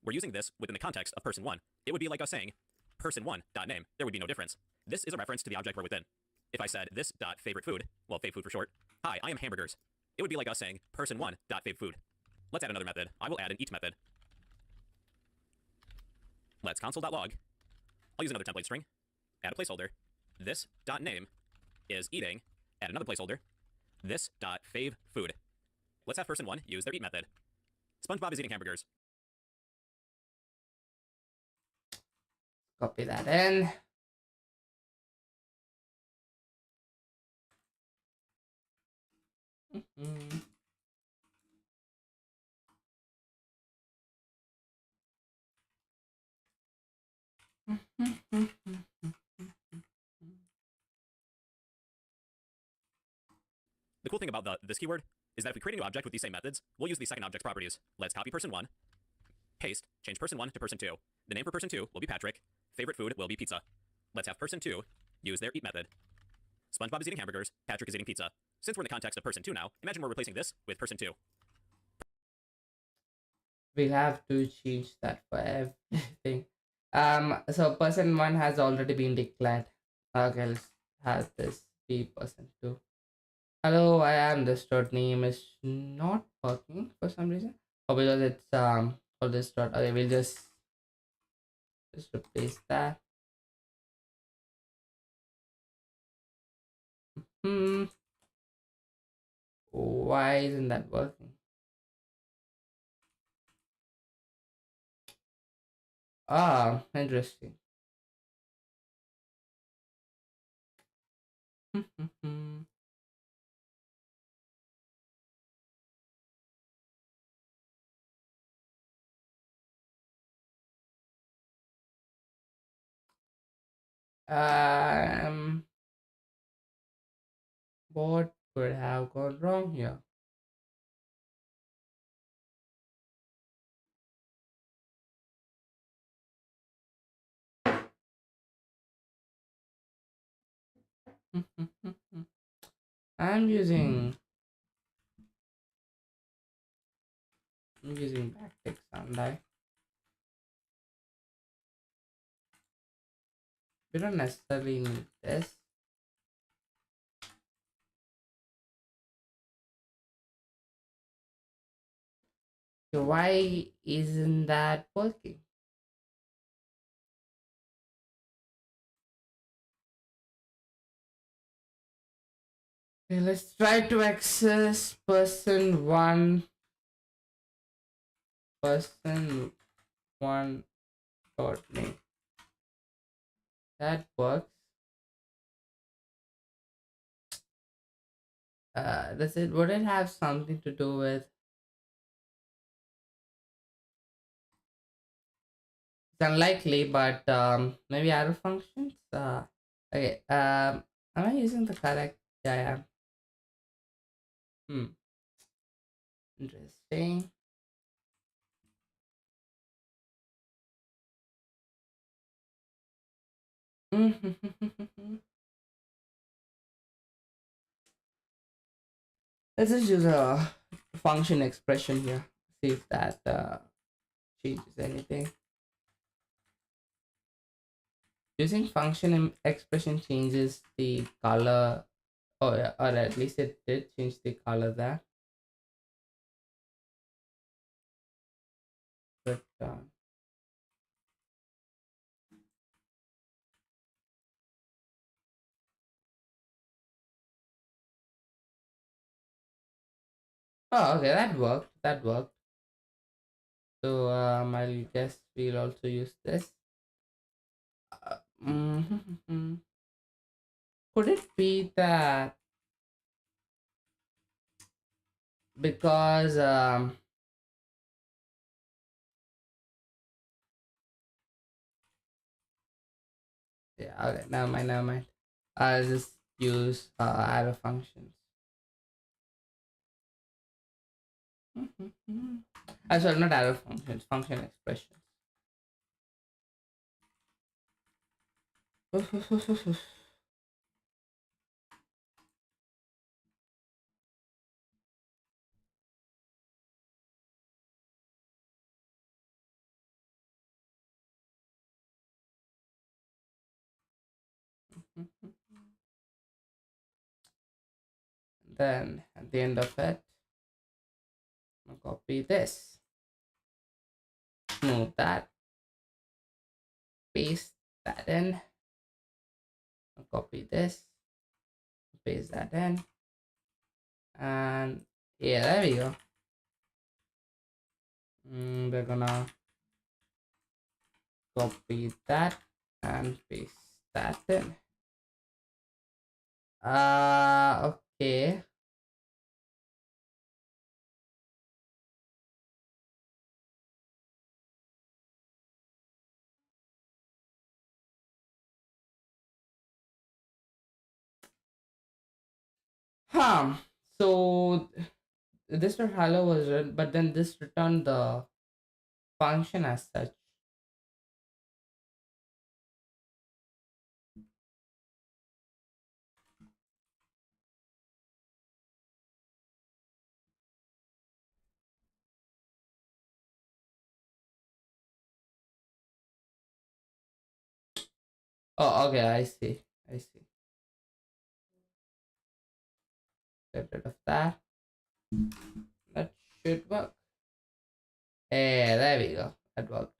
We're using this within the context of person1. It would be like us saying person1.name. There would be no difference. This is a reference to the object we're within. If I said this dot favorite food, well, fave food for short. Hi, I am hamburgers. It would be like us saying person1.fave food. Let's add another method. I will add an eat method. Let's console.log. I'll use another template string. Add a placeholder. This dot name is eating. Add another placeholder. This dot fave food. Let's have person1 use their eat method. SpongeBob is eating hamburgers. Copy that in. The cool thing about this keyword is that if we create a new object with these same methods, we'll use the second object's properties. Let's copy person1, paste, change person1 to person2. The name for person2 will be Patrick. Favorite food will be pizza. Let's have person2 use their eat method. SpongeBob is eating hamburgers. Patrick is eating pizza. Since we're in the context of person2 now, imagine we're replacing this with person2. We'll have to change that for everything. So person one has already been declared. Okay, let's have this be person two. Hello, I am. This dot name is not working for some reason. Or because it's for this dot. Okay, we'll just replace that. Why isn't that working? Ah, interesting. um, what could have gone wrong here? I'm using backticks, aren't I? We don't necessarily need this. So why isn't that working? Okay, let's try to access person one dot name. That works. Does it? Would it have something to do with? It's unlikely, but maybe arrow functions. Okay. Am I using the correct? Yeah, I am. Interesting. Let's just use a function expression here. See if that changes anything. Using function expression changes the color, or at least it did change the color there. But Oh, okay, that worked. That worked. So I guess we'll also use this. Mhm. Could it be that because yeah, okay, never mind, never mind. I'll just use arrow functions. Sorry, not arrow functions, function expressions. Then at the end of it, I'll copy this, move that, paste that in, I'll copy this, paste that in, and yeah, there we go. We're gonna copy that and paste that in. Okay. Huh. So this was hello was written, but then this returned the function as such. Oh, okay, I see. I see. Get rid of that. That should work. Yeah, there we go. That worked.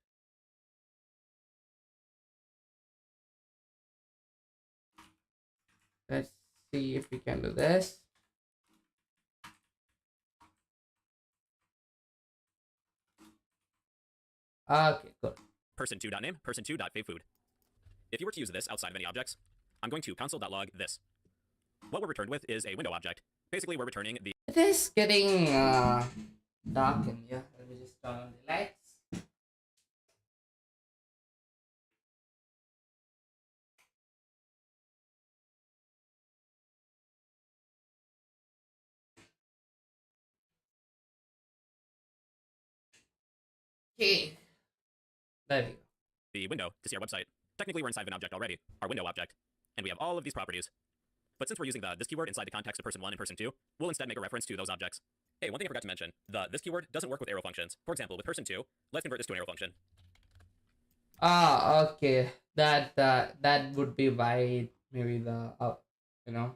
Let's see if we can do this. Okay, good. person2.name, person2.favefood. If you were to use this outside of any objects, I'm going to console.log this. What we're returned with is a window object. Basically, we're returning the It is getting dark in here. Let me just turn on the lights. Okay, there we go. window to see our website. Technically, we're inside of an object already, our window object, and we have all of these properties. But since we're using this keyword inside the context of person1 and person2, we'll instead make a reference to those objects. Hey, one thing I forgot to mention, this keyword doesn't work with arrow functions. For example, with person2, let's convert this to an arrow function. Okay. That would be why maybe the you know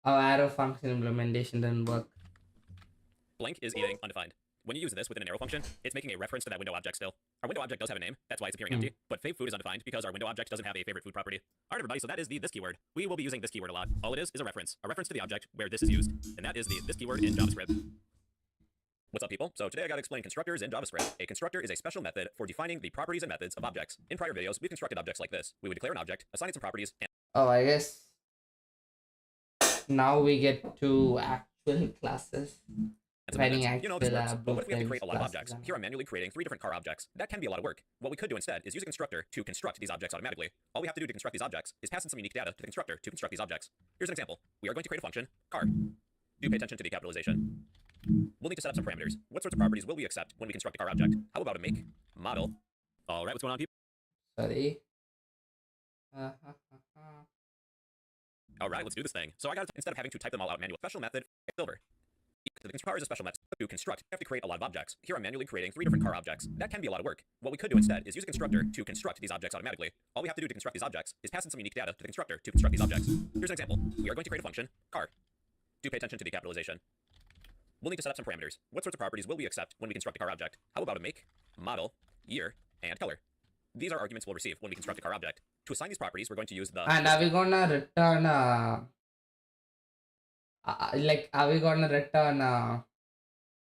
our arrow function implementation didn't work. Blank is eating undefined. When you use this within an arrow function, it's making a reference to that window object still. Our window object does have a name, that's why it's appearing empty, but favefood is undefined because our window object doesn't have a favorite food property. Alright everybody, so that is the this keyword. We will be using this keyword a lot. All it is a reference to the object where this is used, and that is the this keyword in JavaScript. What's up, people? So today I gotta explain constructors in JavaScript. A constructor is a special method for defining the properties and methods of objects. In prior videos, we've constructed objects like this. We would declare an object, assign it some properties, and Oh, I guess now we get to actual classes. some Writing methods. You know this actual works, but what if we have to blueprints, create a lot of classes, objects? and Here I'm manually creating 3 different car objects. That can be a lot of work. What we could do instead is use a constructor to construct these objects automatically. All we have to do to construct these objects is pass in some unique data to the constructor to construct these objects. Here's an example. We are going to create a function, car. Do pay attention to the capitalization. We'll need to set up some parameters. What sorts of properties will we accept when we construct a car object? How about a make, model? All right, what's going on, people? sorry. All right, let's do this thing. So I got to, instead of having to type them all out manually, special method, silver. The car is a special method to construct. You have to create a lot of objects. Here I'm manually creating 3 different car objects. That can be a lot of work. What we could do instead is use a constructor to construct these objects automatically. All we have to do to construct these objects is pass in some unique data to the constructor to construct these objects. Here's an example. We are going to create a function, car. Do pay attention to the capitalization. We'll need to set up some parameters. What sorts of properties will we accept when we construct a car object? How about a make, model, year, and color? These are arguments we'll receive when we construct a car object. To assign these properties, we're going to use the... And are we gonna return like are we gonna return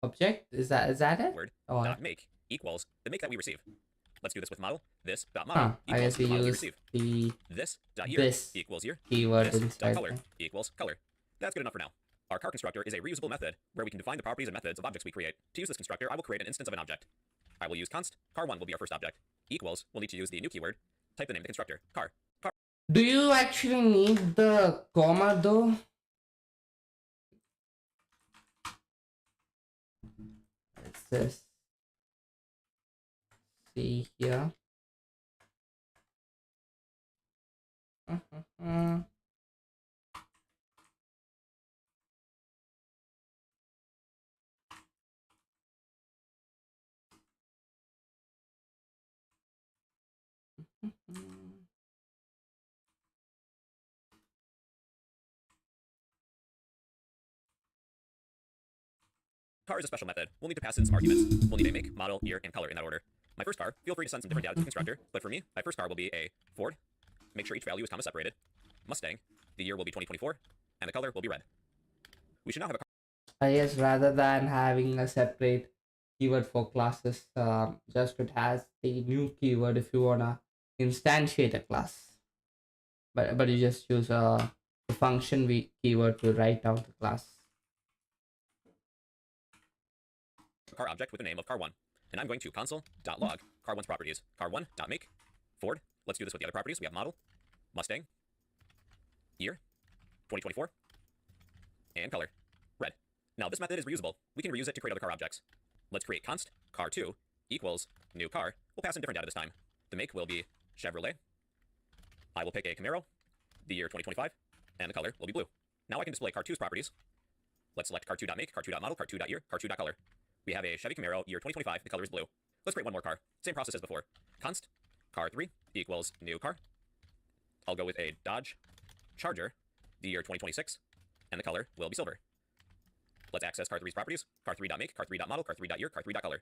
object. Is that it? Word Or dot make equals the make that we receive. Let's do this with model. This dot model I equals guess we the model we use receive. the This dot year this equals year. keyword This dot inside color there. equals color. That's good enough for now. Our car constructor is a reusable method where we can define the properties and methods of objects we create. To use this constructor, I will create an instance of an object. I will use const car1 will be our first object. Equals, we'll need to use the new keyword. Type the name of the constructor. Car. Do you actually need the comma though? Let's just see here. Car is a special method. We'll need to pass in some arguments. We'll need a make, model, year, and color in that order. My first car, feel free to send some different data to the constructor, but for me, my first car will be a Ford. Make sure each value is comma separated. Mustang. The year will be 2024, and the color will be red. We should now have a car. I guess rather than having a separate keyword for classes, JavaScript has the new keyword if you wanna instantiate a class. But you just use the function keyword to write out the class. car object with the name of car1, and I'm going to console.log car1's properties. car1.make Ford. Let's do this with the other properties. We have model, Mustang, year, 2024, and color, red. Now this method is reusable. We can reuse it to create other car objects. Let's create const car2 equals new car. We'll pass in different data this time. The make will be Chevrolet. I will pick a Camaro, the year 2025, and the color will be blue. Now I can display car2's properties. Let's select car2.make, car2.model, car2.year, car2.color. We have a Chevy Camaro, year 2025, the color is blue. Let's create one more car. Same process as before. Const car3 equals new car. I'll go with a Dodge Charger, the year 2026, and the color will be silver. Let's access car3's properties. car3.make, car3.model, car3.year, car3.color.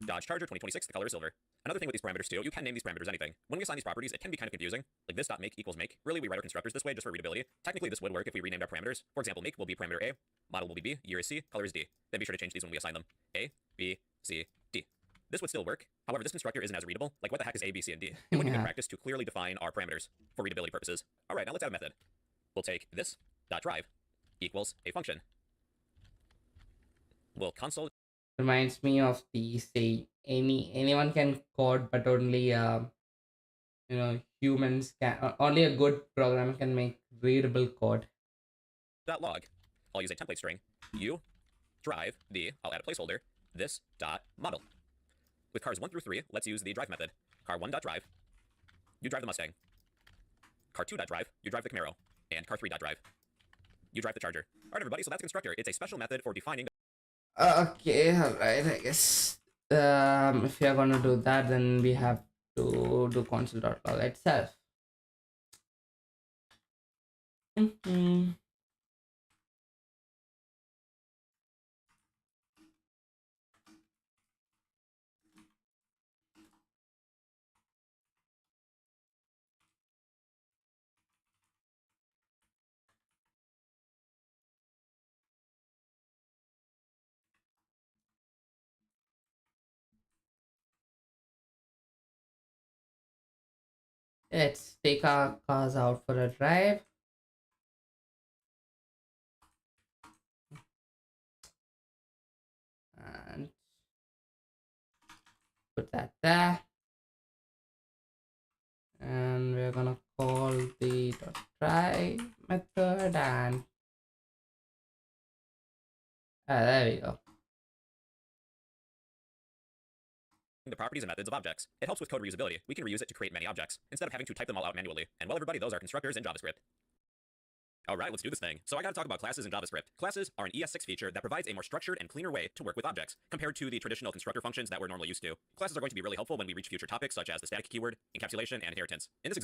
Dodge Charger 2026, the color is silver. Another thing with these parameters too, you can name these parameters anything. When we assign these properties, it can be kind of confusing. Like this.make equals make. Really, we write our constructors this way just for readability. Technically, this would work if we renamed our parameters. For example, make will be parameter A, model will be B, year is C, color is D. Then be sure to change these when we assign them. A, B, C, D. This would still work. However, this constructor isn't as readable. Like, what the heck is A, B, C, and D? It would be good practice to clearly define our parameters for readability purposes. All right, now let's add a method. We'll take this.drive equals a function. We'll console. Reminds me of the saying anyone can code, but only humans can. Only a good programmer can make readable code. .log. I'll use a template string. You drive the. I'll add a placeholder. This dot model. With cars 1 through 3, let's use the drive method. Car1.drive. You drive the Mustang. Car2.drive. You drive the Camaro. And car3.drive. You drive the Charger. All right, everybody. So that's a constructor. It's a special method for defining. Okay, alright, I guess if we are gonna do that, then we have to do console.log itself. Let's take our cars out for a drive. And put that there. And we're gonna call the .try method and there we go. The properties and methods of objects. It helps with code reusability. We can reuse it to create many objects, instead of having to type them all out manually. And well, everybody, those are constructors in JavaScript. Alright, let's do this thing. So I gotta talk about classes in JavaScript. Classes are an ES6 feature that provides a more structured and cleaner way to work with objects, compared to the traditional constructor functions that we're normally used to. Classes are going to be really helpful when we reach future topics such as the static keyword, encapsulation, and inheritance. In this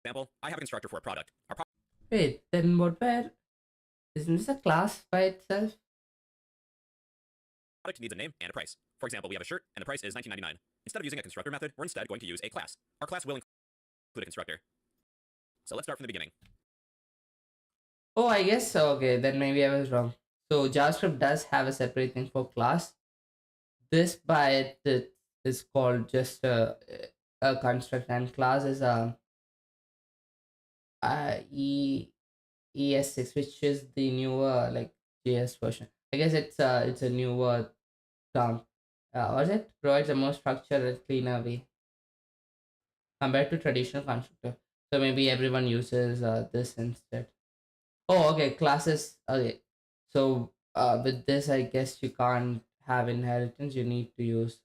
example, I have a constructor for a product. Our Wait, then isn't this a class by itself? product needs a name and a price. For example, we have a shirt and the price is $19.99. Instead of using a constructor method, we're instead going to use a class. Our class will include a constructor. So let's start from the beginning. Oh, I guess so. Okay, then maybe I was wrong. So JavaScript does have a separate thing for class. This by it is called just a construct, and class is a ES6, which is the newer like JS version. I guess it's a newer term. Or it provides a more structured and cleaner way compared to traditional constructor. So maybe everyone uses this instead. Oh, okay. Classes. Okay. So with this, I guess you can't have inheritance. You need to use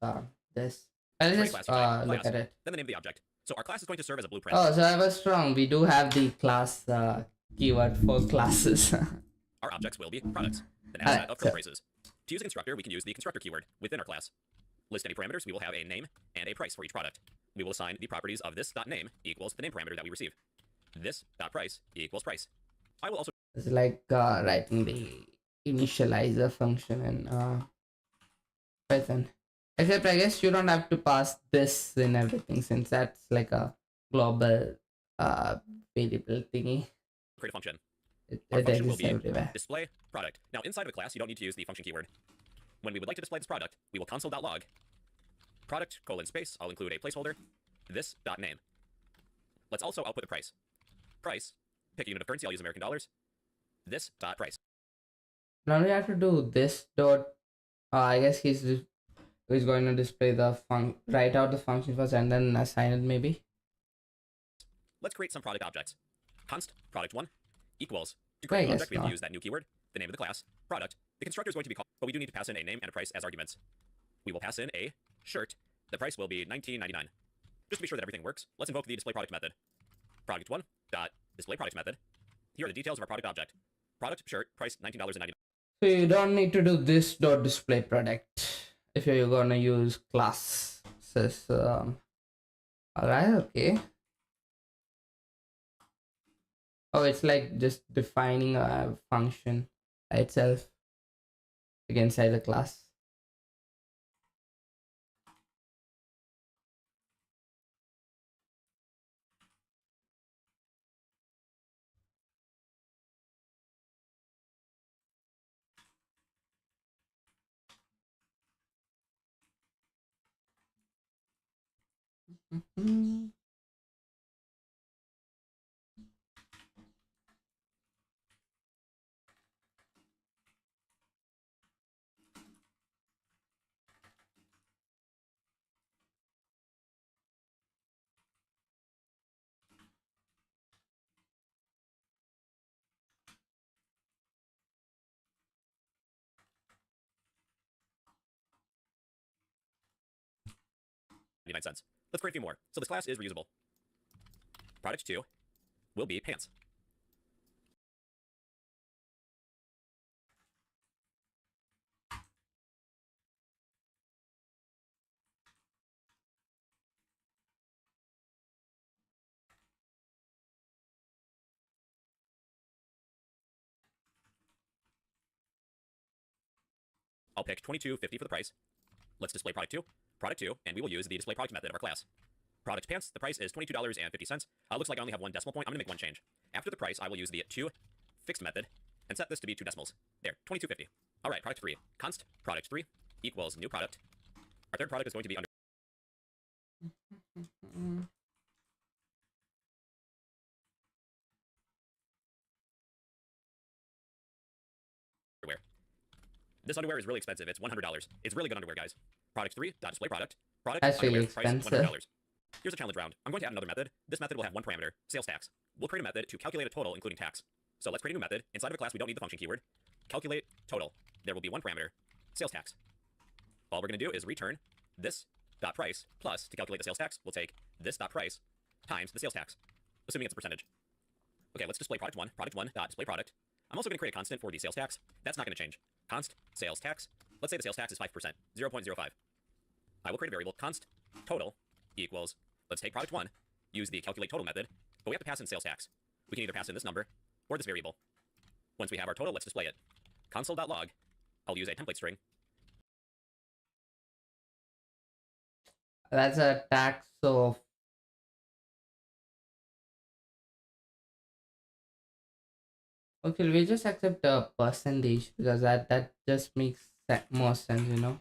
this. I'll To create a just class, you type look class, at it. then the name of the object. So our class is going to serve as a blueprint. Oh, so I was wrong. We do have the class keyword for classes. Our objects will be products, then add a Alright, set of so curly braces. To use a constructor, we can use the constructor keyword within our class. List any parameters, we will have a name and a price for each product. We will assign the properties of this.name equals the name parameter that we receive. This.price equals price. I will also it's like writing the initializer function in Python. Except I guess you don't have to pass this in everything since that's like a global uh variable thingy. create a function. It, Our it function will exists be everywhere. display product. Now inside of a class, you don't need to use the function keyword. When we would like to display this product, we will console.log product :space. I'll include a placeholder. This.name. Let's also output the price. Price. Pick a unit of currency. I'll use American dollars. This.price. Now we have to do this dot. I guess he's going to display the write out the function first and then assign it maybe. Let's create some product objects. Const product1 equals. To I create an guess object, we have to not. use that new keyword, the name of the class, product. The constructor is going to be called, but we do need to pass in a name and a price as arguments. We will pass in a shirt. The price will be $19.99. Just to be sure that everything works, let's invoke the display product method. Product1 dot display product method. Here are the details of our product object. Product shirt price $19.99. So you don't need to do this dot display product if you're gonna use classes. Alright, okay. Oh, it's like just defining a function itself like inside the class. Mhm. Let's create a few more. So this class is reusable. Product2 will be pants. I'll pick $22.50 for the price. Let's display product2, and we will use the display product method of our class. Product pants, the price is $22.50. Looks like I only have one decimal point. I'm gonna make one change. After the price, I will use the to fixed method and set this to be 2 decimals. There, $22.50. All right, product 3. Const product 3 equals new product. Our third product is going to be underwear. This underwear is really expensive. It's $100. It's really good underwear, guys. Product 3 dot display product. Product That's underwear really price expensive. $100. Here's a challenge round. I'm going to add another method. This method will have one parameter, sales tax. We'll create a method to calculate a total, including tax. So let's create a new method. Inside of a class, we don't need the function keyword. Calculate total. There will be one parameter, sales tax. All we're going to do is return this dot price plus, to calculate the sales tax, we'll take this dot price times the sales tax, assuming it's a percentage. Okay, let's display product1 dot display product. I'm also going to create a constant for the sales tax. That's not going to change. Const sales tax. Let's say the sales tax is 5%, 0.05. I will create a variable const total equals, let's take product1, use the calculate total method, but we have to pass in sales tax. We can either pass in this number or this variable. Once we have our total, let's display it. Console.log. I'll use a template string. That's a tax of Okay, we just accept a percentage because that just makes more sense,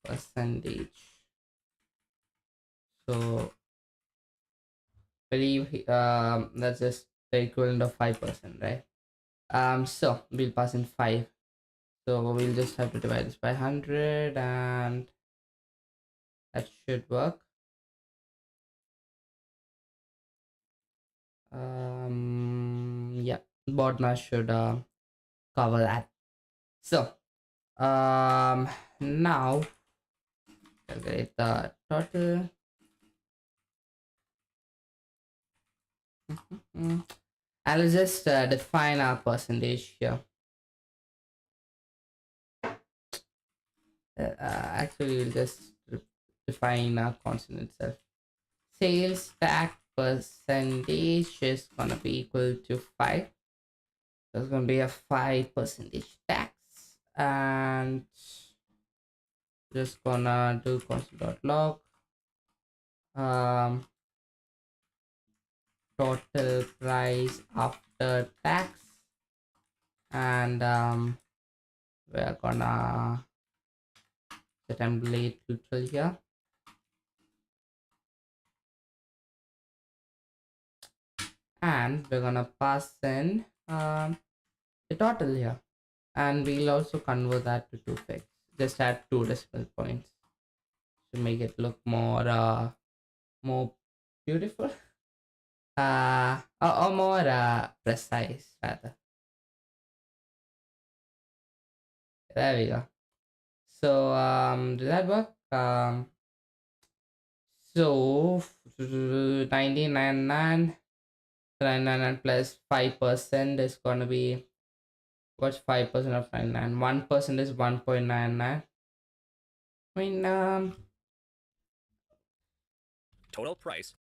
percentage. So believe that's just the equivalent of 5%, right? So we'll pass in 5. So we'll just have to divide this by 100 and that should work. Yeah, botna should cover that. So now calculate the total. Mm, I'll just define our percentage here. Actually, we'll just define a constant itself. Sales tax percentage is gonna be equal to 5. There's gonna be a 5% tax, and just gonna do constant.log total price after tax, and we're gonna set template neutral here, and we're gonna pass in the total here, and we'll also convert that to 2 fix. Just add 2 decimal points to make it look more beautiful, or more precise rather. There we go. So did that work? So 1999 plus 5% is gonna be, what's 5% of 99? 1% is 1.99. I mean Total price.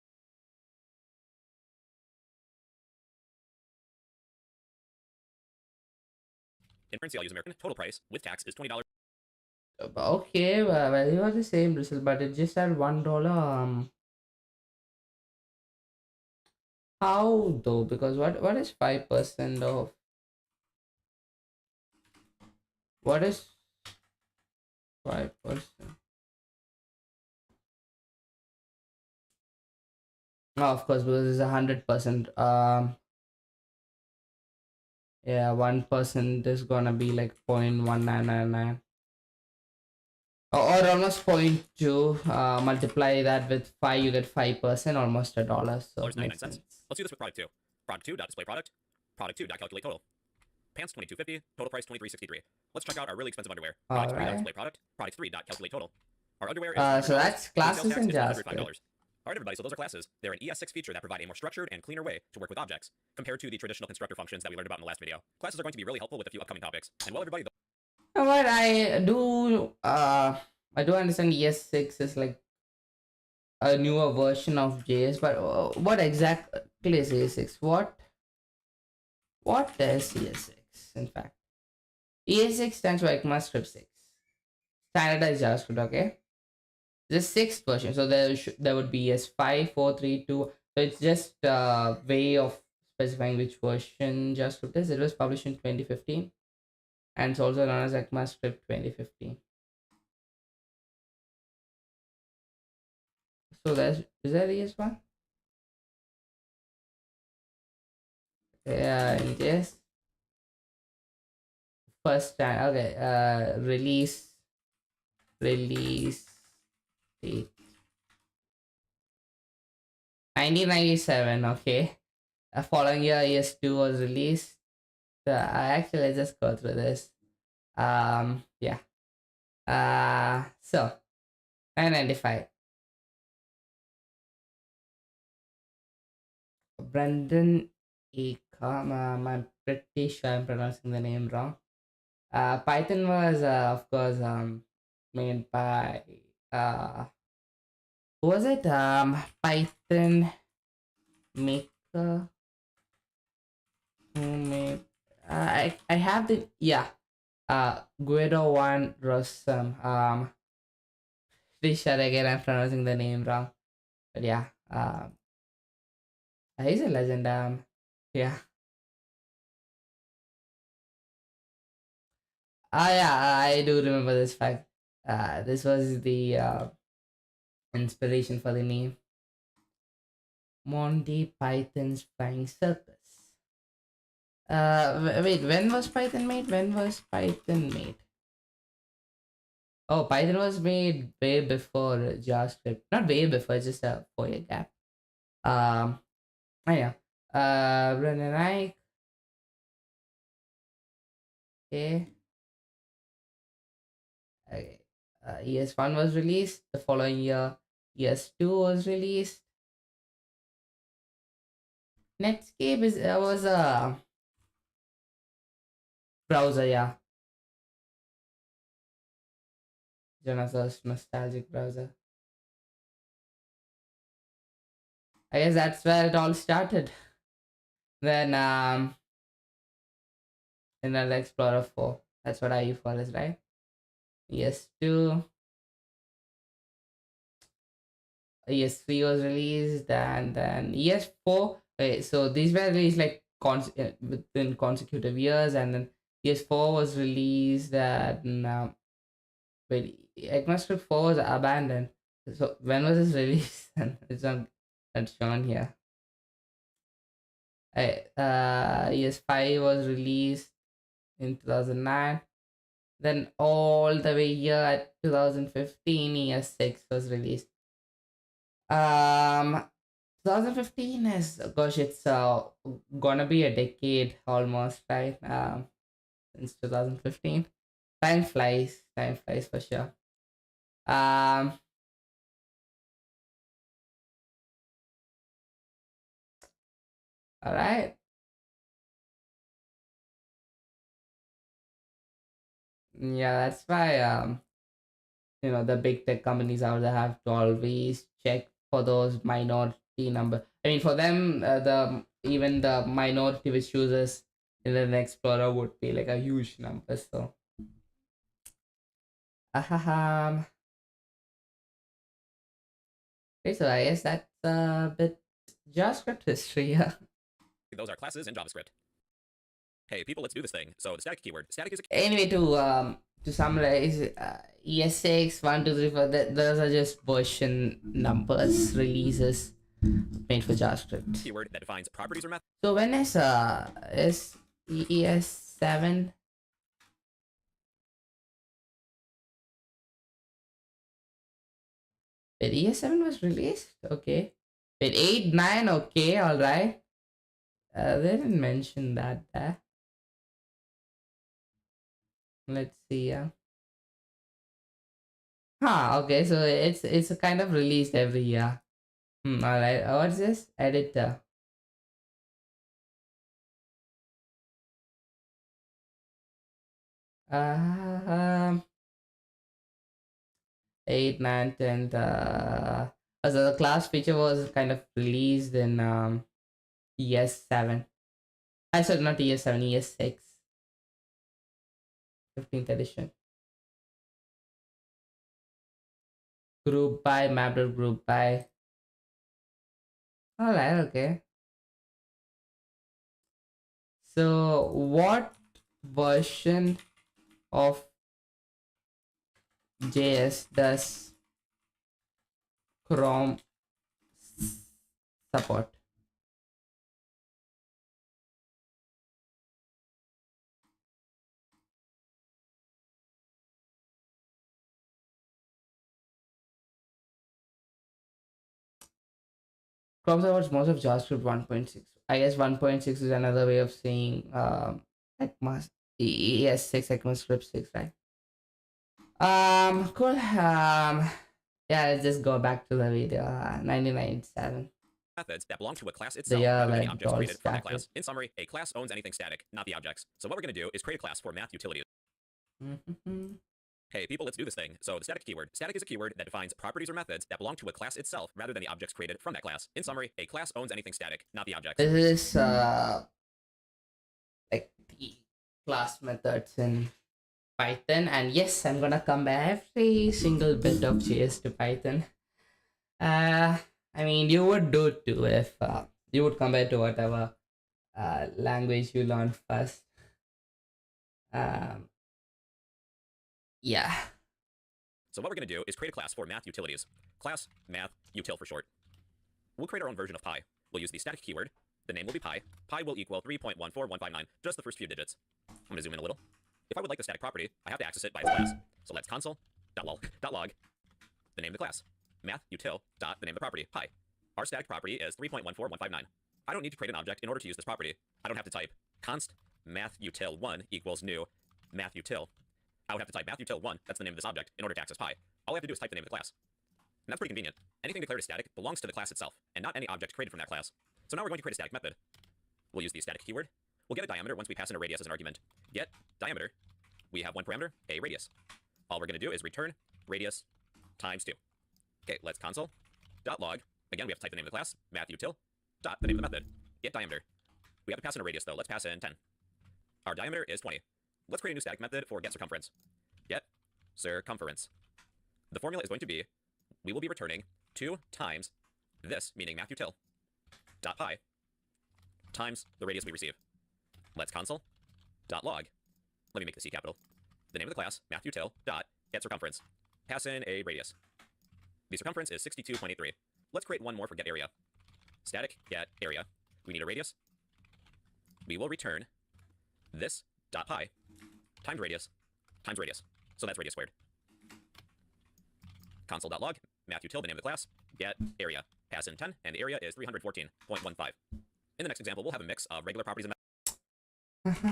In currency, I'll use American. Total price with tax is $20. okay, well, you got the same result, but it just had $1. How though? Because what is 5% of, what is 5%? Oh, of course, because it's 100%. Yeah, 1% is gonna be like 0.1999, or almost point 0.2. Multiply that with 5, you get 5%, almost $1. So makes 99 cents. sense. Let's do this with product 2. Product 2 display product. Product 2 calculate total. Pants 22.50. Total price 23.63. Let's check out our really expensive underwear. All Product 3 right. display product. Product 3 calculate total. Our underwear is So $100. that's The sales classes tax in is $105. JavaScript. All right, everybody, so those are classes. They're an ES6 feature that provide a more structured and cleaner way to work with objects compared to the traditional constructor functions that we learned about in the last video. Classes are going to be really helpful with a few upcoming topics. And well, everybody, You know what, I do understand ES6 is like a newer version of JS, but what exactly is ES6? What is ES6? In fact, ES6 stands for ECMAScript 6, standardized JavaScript. Okay, the sixth version. So there would be ES5, 4, 3, 2. So it's just a way of specifying which version JavaScript is. It was published in 2015, and it's also known as ECMAScript 2015. So is that ES1? Yeah, and yes. First time, okay. Release date 1997. Okay, following year ES2 was released. I actually just go through this. Yeah. So 995. Brendan Ecom. I'm pretty sure I'm pronouncing the name wrong. Python was, of course, made by who was it? Python maker who made. I have the, yeah. Guido Van Rossum. Pretty sure again I'm pronouncing the name wrong, but yeah. He's a legend. Yeah. Yeah, I do remember this fact. This was the inspiration for the name. Monty Python's Flying Circus. Wait, when was Python made? When was Python made? Oh, Python was made way before JavaScript. Not way before, just a 4 year gap. Oh yeah. Brennan Ike. Okay. Okay. ES1 was released. The following year, ES2 was released. Netscape was a browser, yeah. Jonathan's nostalgic browser. I guess that's where it all started. Then Internet Explorer 4. That's what IE4 is, right? ES2, ES3 was released, and then ES4. Okay, so these were released like within consecutive years, and then ES4 was released, and wait, ECMAScript 4 was abandoned. So when was this released? And it's not shown here. ES5 was released in 2009. Then all the way here at 2015, ES6 was released. 2015 is, gosh, it's gonna be a decade almost, right? Since 2015. Time flies for sure. Um, all right. Yeah, that's why the big tech companies out there have to always check for those minority number. I mean, for them, the even the minority which chooses Internet Explorer would be like a huge number. So, um, okay, so I guess that's a bit JavaScript history. Yeah. Those are classes in JavaScript. Hey, people, let's do this thing. So the static keyword. Static is a Anyway, to summarize, ES6, 1, 2, 3, 4, those are just version numbers, releases made for JavaScript. keyword that defines properties or methods. So when is ES7? Wait, ES7 was released? Okay. Wait, 8, 9, okay, alright. They didn't mention that there. Let's see, yeah. Huh, okay, so it's a kind of released every year. Alright. What's this? Editor. Um 8, 9, 10. So the class feature was kind of released in ES7. I said not ES7, ES6. 15th edition. Group by, mapped group by. Alright, okay. So what version of JS does Chrome support? Chrome supports most of JavaScript 1.6. I guess 1.6 is another way of saying ECMAS, ES6, ECMAScript 6, right? Cool. Yeah, let's just go back to the video. 1997. Methods that belong to a class The itself year rather than the when it objects all created from that started. class. In summary, a class owns anything static, not the objects. So what we're going to do is create a class for math utilities. Mm-hmm. Hey, people, let's do this thing. So the static keyword. Static is a keyword that defines properties or methods that belong to a class itself rather than the objects created from that class. In summary, a class owns anything static, not the objects. This is like the class methods in Python, and yes, I'm gonna compare every single bit of JS to Python. I mean, you would do too if you would compare to whatever language you learned first. Um, Yeah. So what we're going to do is create a class for math utilities. Class math util for short. We'll create our own version of pi. We'll use the static keyword. The name will be pi. Pi will equal 3.14159, just the first few digits. I'm going to zoom in a little. If I would like the static property, I have to access it by its class. So let's console.log the name of the class. Math util dot the name of the property, pi. Our static property is 3.14159. I don't need to create an object in order to use this property. I don't have to type const math util 1 equals new math util. I would have to type math util 1, that's the name of this object, in order to access pi. All I have to do is type the name of the class. And that's pretty convenient. Anything declared as static belongs to the class itself, and not any object created from that class. So now we're going to create a static method. We'll use the static keyword. We'll get a diameter once we pass in a radius as an argument. Get diameter. We have one parameter, a radius. All we're going to do is return radius times 2. Okay, let's console.log. Again, we have to type the name of the class, math util, dot the name of the method, get diameter. We have to pass in a radius, though. Let's pass in 10. Our diameter is 20. Let's create a new static method for get circumference. Get circumference. The formula is going to be, we will be returning 2 times this, meaning math util, dot pi, times the radius we receive. Let's console.log. Let me make the C capital. The name of the class, math util, dot get circumference. Pass in a radius. The circumference is 62.83. Let's create one more for get area. Static get area. We need a radius. We will return this dot pi times radius times radius. So that's radius squared. Console.log, math util, the name of the class, get area. Pass in 10, and the area is 314.15. In the next example, we'll have a mix of regular properties and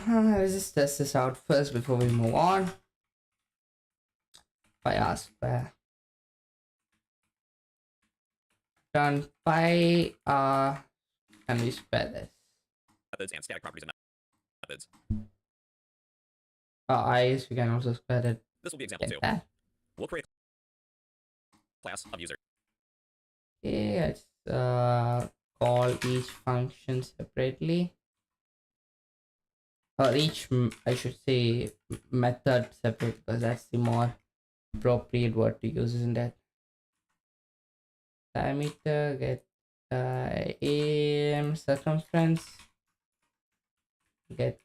Let's just test this out first before we move on. If I ask where done pi can we square this? methods and static properties and methods. I guess we can also square it. This will be example 2. That. We'll create a class of user. Okay, let's call each function separately. Or each, I should say, method separate, because that's the more appropriate word to use, isn't it? Diameter, get AM circumference, get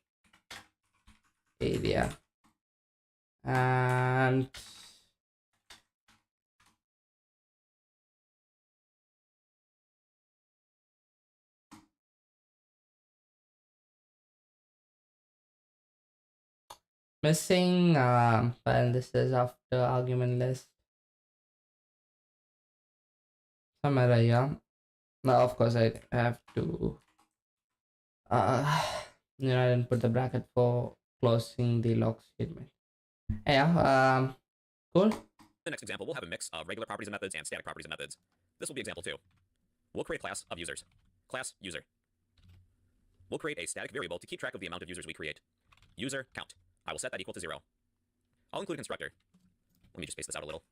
area, and missing well, this is after argument list somewhere here. Now of course I have to I didn't put the bracket for closing the log statement. Yeah, cool. In the next example, we'll have a mix of regular properties and methods and static properties and methods. This will be example 2. We'll create a class of users. Class user. We'll create a static variable to keep track of the amount of users we create. User count. I will set that equal to 0. I'll include a constructor. Let me just space this out a little.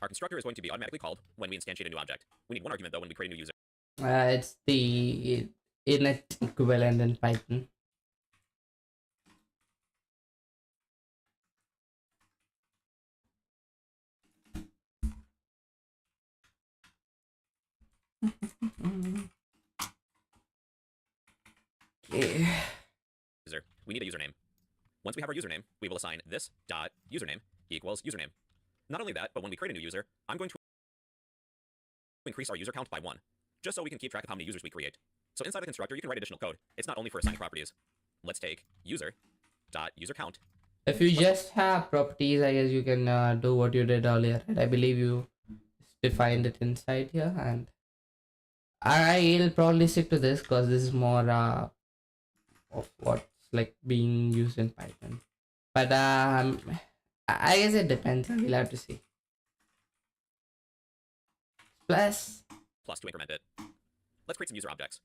Our constructor is going to be automatically called when we instantiate a new object. We need one argument, though, when we create a new user. It's the init equivalent in Python. Okay. User. We need a username. Once we have our username, we will assign this dot username equals username. Not only that, but when we create a new user, I'm going to increase our user count by 1, just so we can keep track of how many users we create. So inside the constructor, you can write additional code. It's not only for assigning properties. Let's take user dot user count. If you just have properties, I guess you can do what you did earlier, right? I believe you defined it inside here, and I'll probably stick to this because this is more of what's like being used in Python. But I guess it depends. We'll have to see. Plus To increment it. Let's create some user objects.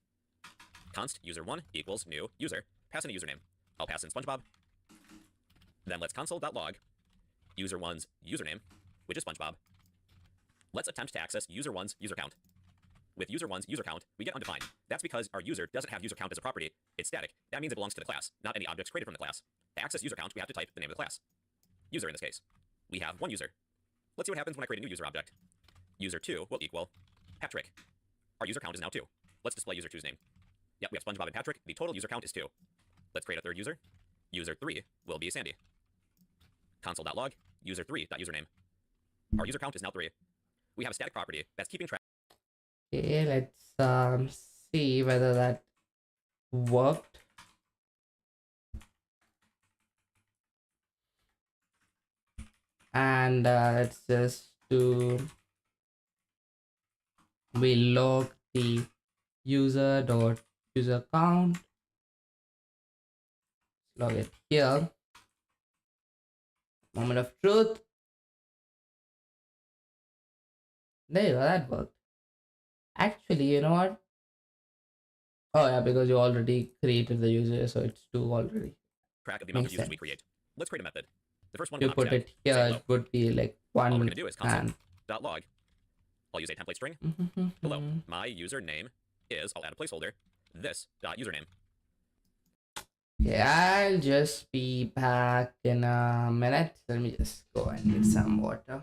Const user1 equals new user. Pass in a username. I'll pass in SpongeBob. Then let's console.log user1's username, which is SpongeBob. Let's attempt to access user1's user count. With user1's user count, we get undefined. That's because our user doesn't have user count as a property. It's static. That means it belongs to the class, not any objects created from the class. To access user count, we have to type the name of the class. User in this case. We have one user. Let's see what happens when I create a new user object. User2 will equal Patrick. Our user count is now 2. Let's display user2's name. Yep, we have SpongeBob and Patrick. The total user count is 2. Let's create a third user. User3 will be Sandy. Console.log user3.username. Our user count is now 3. We have a static property that's keeping track. Okay, let's see whether that worked. And let's just do, we log the user count, log it here. Moment of truth. There you go, that worked. Actually, you know what? Oh yeah, because you already created the user, so it's 2 already. Track of the amount of Makes users we sense. create. Let's create a method. The first one If will you not be put static. it here, Say hello. it would be like All we're 1 going to do is and console.log. I'll use a template string. Hello. My username is, I'll add a placeholder, this.username. Yeah, I'll just be back in a minute. Let me just go and get some water.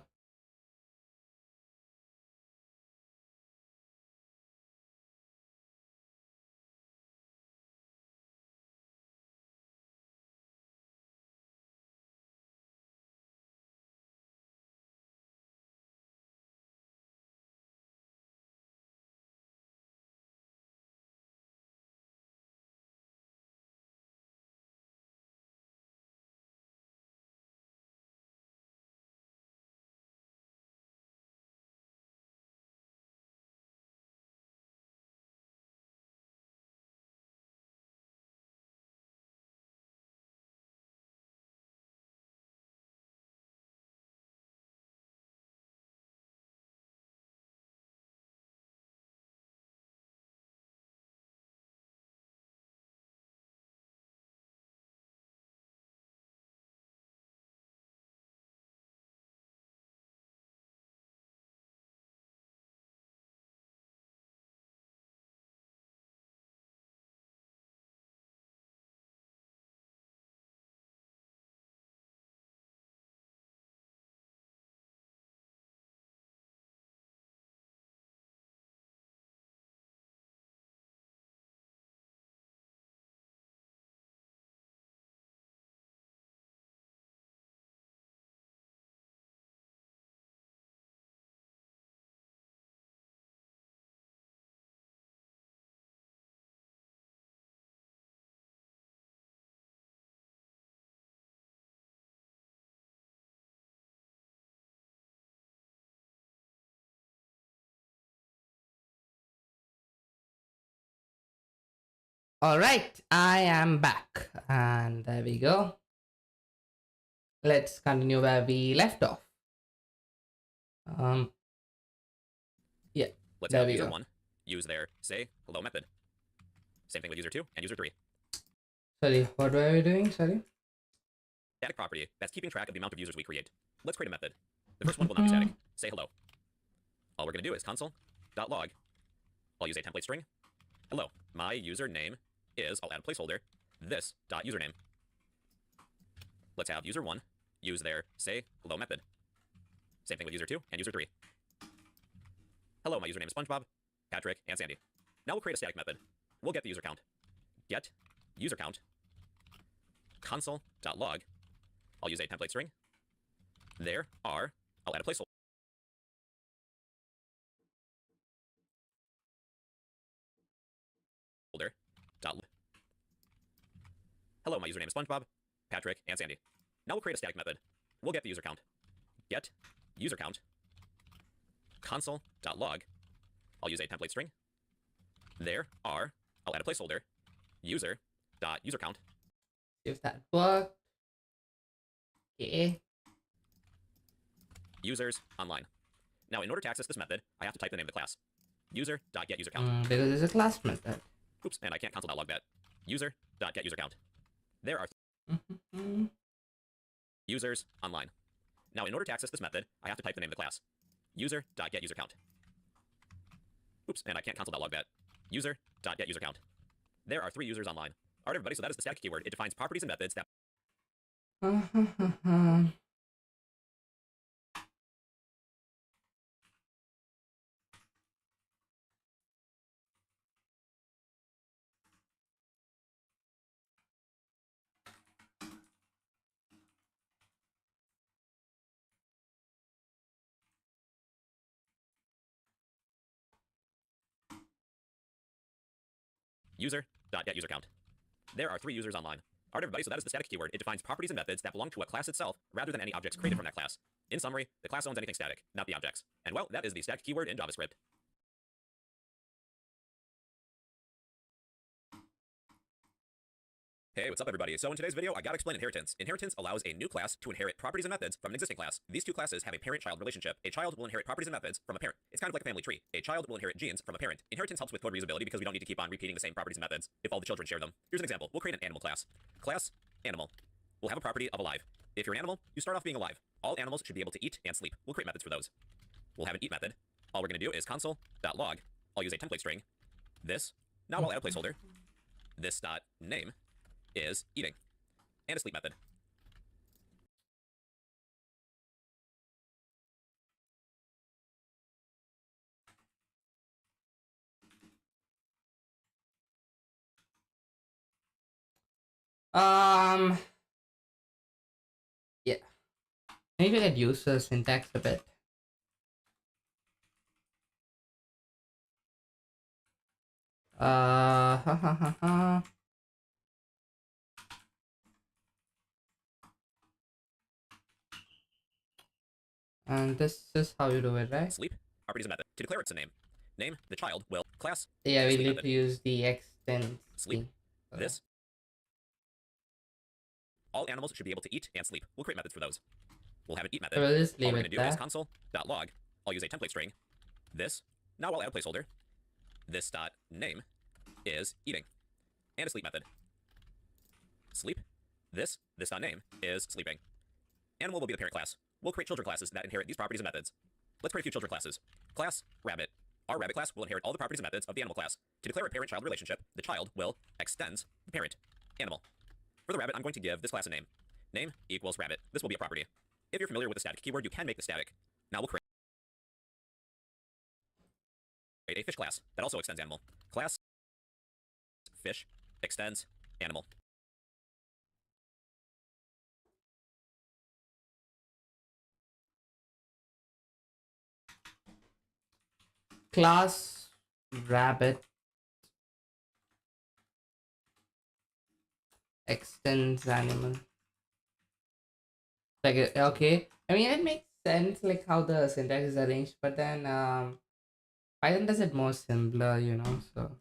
All right, I am back, and there we go. Let's continue where we left off. Yeah, Let's there have we go. user1 use their say hello method. Same thing with user2 and user3. Sorry, what were we doing? Sorry. Static property that's keeping track of the amount of users we create. Let's create a method. The first one will not be static. Say hello. All we're going to do is console.log. I'll use a template string. Hello. My username is, I'll add a placeholder, this.username. Let's have user1 use their say hello method. Same thing with user2 and user3. Hello, my username is SpongeBob, Patrick, and Sandy. Now we'll create a static method. We'll get the user count. Get user count console.log. I'll use a template string. There are, I'll add a placeholder. Hello, my username is SpongeBob, Patrick, and Sandy. Now we'll create a static method. We'll get the user count. Get user count console.log. I'll use a template string. There are, I'll add a placeholder, user.userCount. If that worked. Okay. Users online. Now, in order to access this method, I have to type the name of the class. User.getUserCount. Because it's a class method. Oops, and I can't console.log that. User.getUserCount. There are users online. Now, in order to access this method, I have to type the name of the class. User.getUserCount. Oops, and I can't console.log that. User.getUserCount. There are 3 users online. Alright, everybody, so that is the static keyword. It defines properties and methods that user.getUserCount. There are 3 users online. Alright everybody, so that is the static keyword. It defines properties and methods that belong to a class itself, rather than any objects created from that class. In summary, the class owns anything static, not the objects. And well, that is the static keyword in JavaScript. Hey, what's up everybody? So in today's video, I gotta explain inheritance. Inheritance allows a new class to inherit properties and methods from an existing class. These two classes have a parent-child relationship. A child will inherit properties and methods from a parent. It's kind of like a family tree. A child will inherit genes from a parent. Inheritance helps with code reusability because we don't need to keep on repeating the same properties and methods if all the children share them. Here's an example. We'll create an animal class. Class animal will have a property of alive. If you're an animal, you start off being alive. All animals should be able to eat and sleep. We'll create methods for those. We'll have an eat method. All we're gonna do is console.log. I'll use a template string. This. Now I'll add a placeholder. This.name is eating, and a sleep method. Yeah. Maybe I'd use the syntax a bit. Ha ha ha ha. And this is how you do it, right? Sleep, properties method. To declare its a name. Name, the child will, class. Yeah, we sleep need method. to use the extend. Sleep. This. All animals should be able to eat and sleep. We'll create methods for those. We'll have an eat method. So we'll just leave All we're it gonna do there. is console.log. I'll use a template string. This. Now I'll add a placeholder. This.name is eating, and a sleep method. Sleep. This.name is sleeping. Animal will be the parent class. We'll create children classes that inherit these properties and methods. Let's create a few children classes. Class rabbit. Our rabbit class will inherit all the properties and methods of the animal class. To declare a parent-child relationship, the child will extends the parent animal. For the rabbit, I'm going to give this class a name. Name equals rabbit. This will be a property. If you're familiar with the static keyword, you can make the static. Now we'll create a fish class that also extends animal. Class fish extends animal. Class rabbit extends animal. Like, okay, I mean it makes sense like how the syntax is arranged, but then Python does it more simpler, you know. So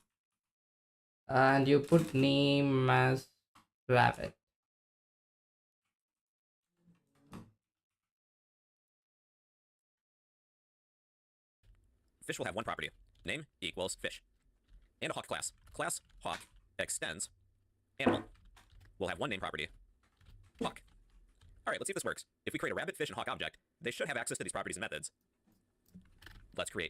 and you put name as rabbit. Fish will have one property. Name equals fish. And a hawk class. Class hawk extends animal. We'll have one name property. Hawk. Alright, let's see if this works. If we create a rabbit, fish, and hawk object, they should have access to these properties and methods. Let's create